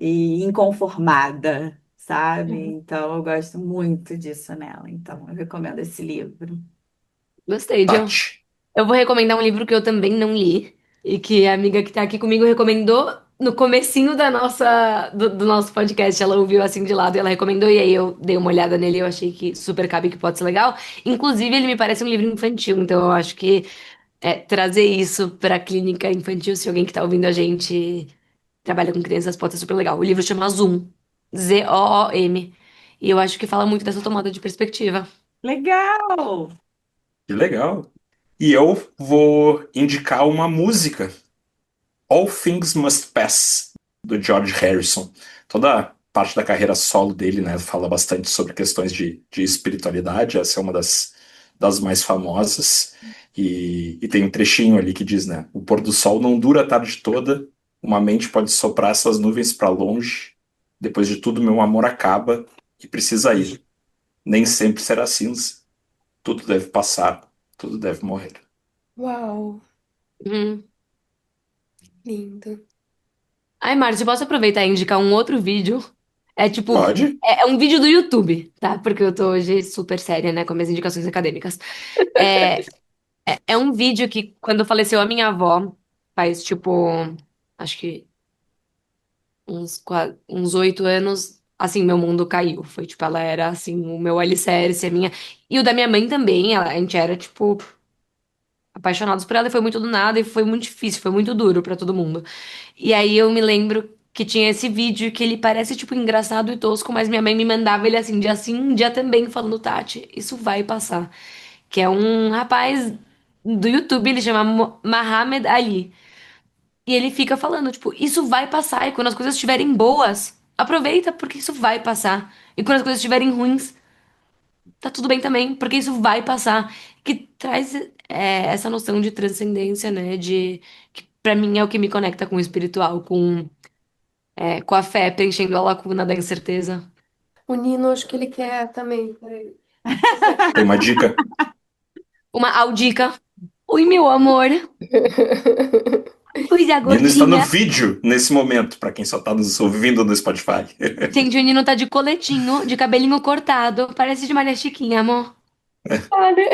e inconformada, sabe? Então eu gosto muito disso nela. Então eu recomendo esse livro. Gostei, Joe. Tati. Eu vou recomendar um livro que eu também não li e que a amiga que tá aqui comigo recomendou no comecinho do nosso podcast. Ela ouviu assim de lado e ela recomendou, e aí eu dei uma olhada nele e eu achei que super cabe, que pode ser legal. Inclusive, ele me parece um livro infantil, então eu acho que trazer isso pra clínica infantil, se alguém que tá ouvindo a gente trabalha com crianças, pode ser super legal. O livro chama Zoom, Zoom, e eu acho que fala muito dessa tomada de perspectiva. Legal! Que legal. E eu vou indicar uma música, All Things Must Pass, do George Harrison. Toda a parte da carreira solo dele, né, fala bastante sobre questões de espiritualidade. Essa é uma das mais famosas. E tem um trechinho ali que diz, né, o pôr do sol não dura a tarde toda, uma mente pode soprar essas nuvens para longe. Depois de tudo, meu amor acaba e precisa ir. Nem sempre será cinza. Tudo deve passar, tudo deve morrer. Uau, Hum. lindo. Ai, Márcio, posso aproveitar e indicar um outro vídeo? É tipo, Pode? é um vídeo do YouTube, tá? Porque eu tô hoje super séria, né, com minhas indicações acadêmicas. É, é um vídeo que, quando faleceu a minha avó, faz tipo, acho que uns 8 anos, assim, meu mundo caiu. Foi tipo, ela era assim, o meu alicerce, a minha. E o da minha mãe também, a gente era, tipo, apaixonados por ela e foi muito do nada e foi muito difícil, foi muito duro pra todo mundo. E aí eu me lembro que tinha esse vídeo que ele parece, tipo, engraçado e tosco, mas minha mãe me mandava ele assim, um dia também, falando, Tati, isso vai passar. Que é um rapaz do YouTube, ele chama Muhammad Ali. E ele fica falando, tipo, isso vai passar. E quando as coisas estiverem boas, aproveita, porque isso vai passar. E quando as coisas estiverem ruins, tá tudo bem também, porque isso vai passar. Que traz essa noção de transcendência, né? Que pra mim é o que me conecta com o espiritual, com a fé preenchendo a lacuna da incerteza. O Nino, acho que ele quer também. Peraí. Tem uma dica? Uma audica. Oi, meu amor. Ui, a O Nino está no gordinha. vídeo nesse momento, para quem só está nos ouvindo no Spotify. Gente, o Nino tá de coletinho, de cabelinho cortado. Parece de Maria Chiquinha, amor. Olha.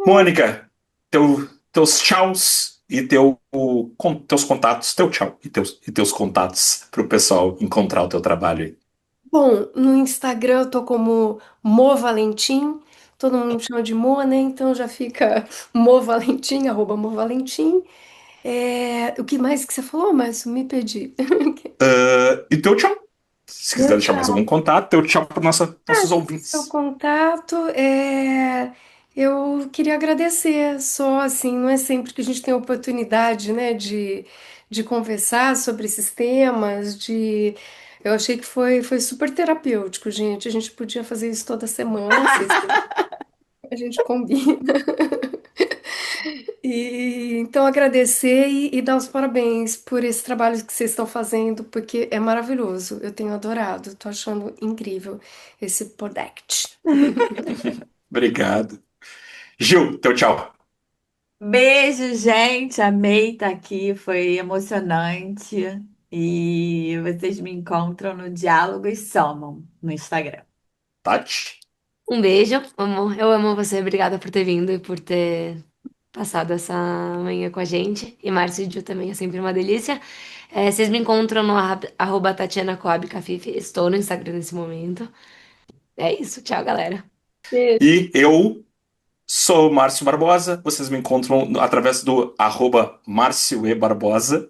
Mônica, teus tchauz e teus contatos, teu tchau e teus contatos para o pessoal encontrar o teu trabalho aí. Bom, no Instagram eu tô como Mo Valentim. Todo mundo me chama de Mo, né? Então já fica Mo Valentim, @Mo Valentim. O que mais que você falou, Márcio? Me perdi. E teu tchau. Se quiser Meu deixar mais algum tchau. contato, teu tchau para nossos Seu ouvintes. contato eu queria agradecer, só assim, não é sempre que a gente tem a oportunidade, né, de conversar sobre esses temas, eu achei que foi super terapêutico, gente. A gente podia fazer isso toda semana, não sei se a gente combina. E então agradecer e dar os parabéns por esse trabalho que vocês estão fazendo, porque é maravilhoso. Eu tenho adorado, tô achando incrível esse podcast. Obrigado. Gil, teu tchau. Beijo, gente. Amei estar aqui, foi emocionante. E vocês me encontram no Diálogos Somam no Instagram. Tati. Um beijo, amor. Eu amo você. Obrigada por ter vindo e por ter passado essa manhã com a gente. E Márcio e Ju também é sempre uma delícia. Vocês me encontram no @Tatiana Coab Cafif. Estou no Instagram nesse momento. É isso. Tchau, galera. E eu sou Márcio Barbosa. Vocês me encontram através do @Márcio E. Barbosa.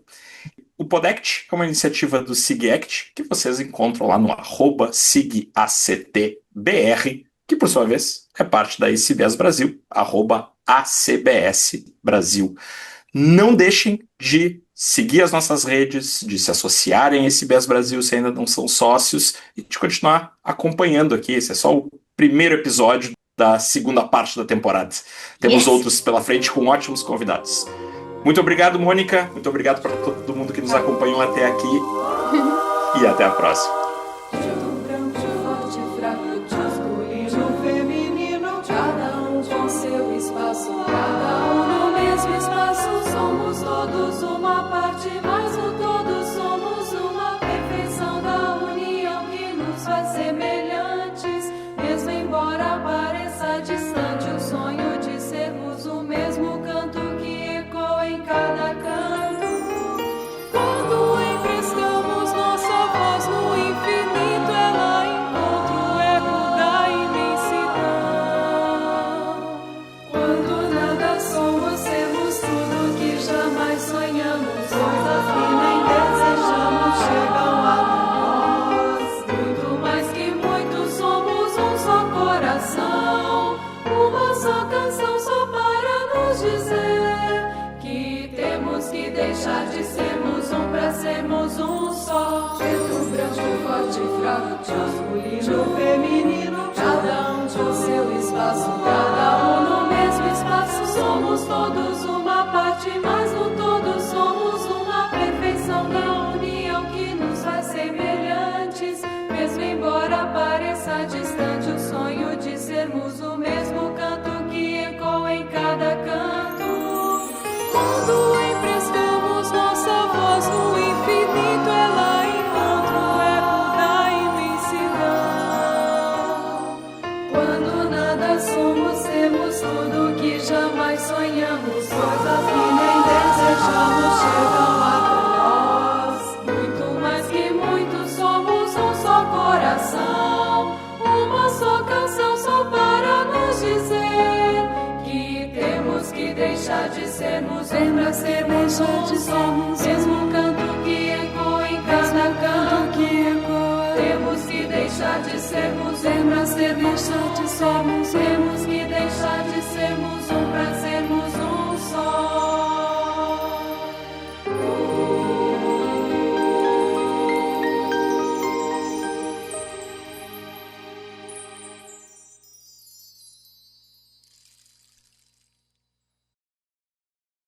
O Podect é uma iniciativa do SIGACT que vocês encontram lá no @SIGACTBR, que por sua vez é parte da ICBS Brasil, @ACBS Brasil. Não deixem de seguir as nossas redes, de se associarem a ICBS Brasil se ainda não são sócios e de continuar acompanhando aqui. Esse é só o primeiro episódio da segunda parte da temporada. Temos Yes! outros pela frente com ótimos convidados. Muito obrigado, Mônica. Muito obrigado para todo mundo que nos acompanhou até aqui. E até a próxima. Branco, forte, fraco, masculino, feminino, cada um com seu espaço, cada um no mesmo espaço. Somos todos uma parte, mas no todo somos uma perfeição da união que nos faz semelhantes. Mesmo embora pareça distante, o sonho de sermos o mesmo canto que ecoa em cada canto. Quando emprestamos nossa voz no infinito, ela encontra o eco da imensidão. Quando nada somos, sermos tudo que jamais sonhamos. Coisas que nem desejamos chegam a nós. Muito mais que muito, somos um só coração. Uma só canção só para nos dizer que temos que deixar de sermos um pra sermos um só. Preto, branco, forte, fraco, masculino, feminino, cada um com seu espaço, cada um no mesmo espaço. Somos todos uma parte, mas no todo somos uma perfeição da união que nos faz semelhantes. Mesmo embora pareça distante, o sonho de sermos o mesmo canto que ecoa em cada canto. Quando emprestamos nossa voz no infinito, ela encontra o eco da imensidão. Quando nada somos, temos tudo que jamais sonhamos. Coisas que nem desejamos chegam até nós. Muito mais que muito, somos um só coração. Uma só canção só para nos dizer que temos que deixar de sermos, lembra sermos um só. Mesmo canto que ecoa em cada canto. Temos que deixar de sermos, lembra ser deixar de sermos.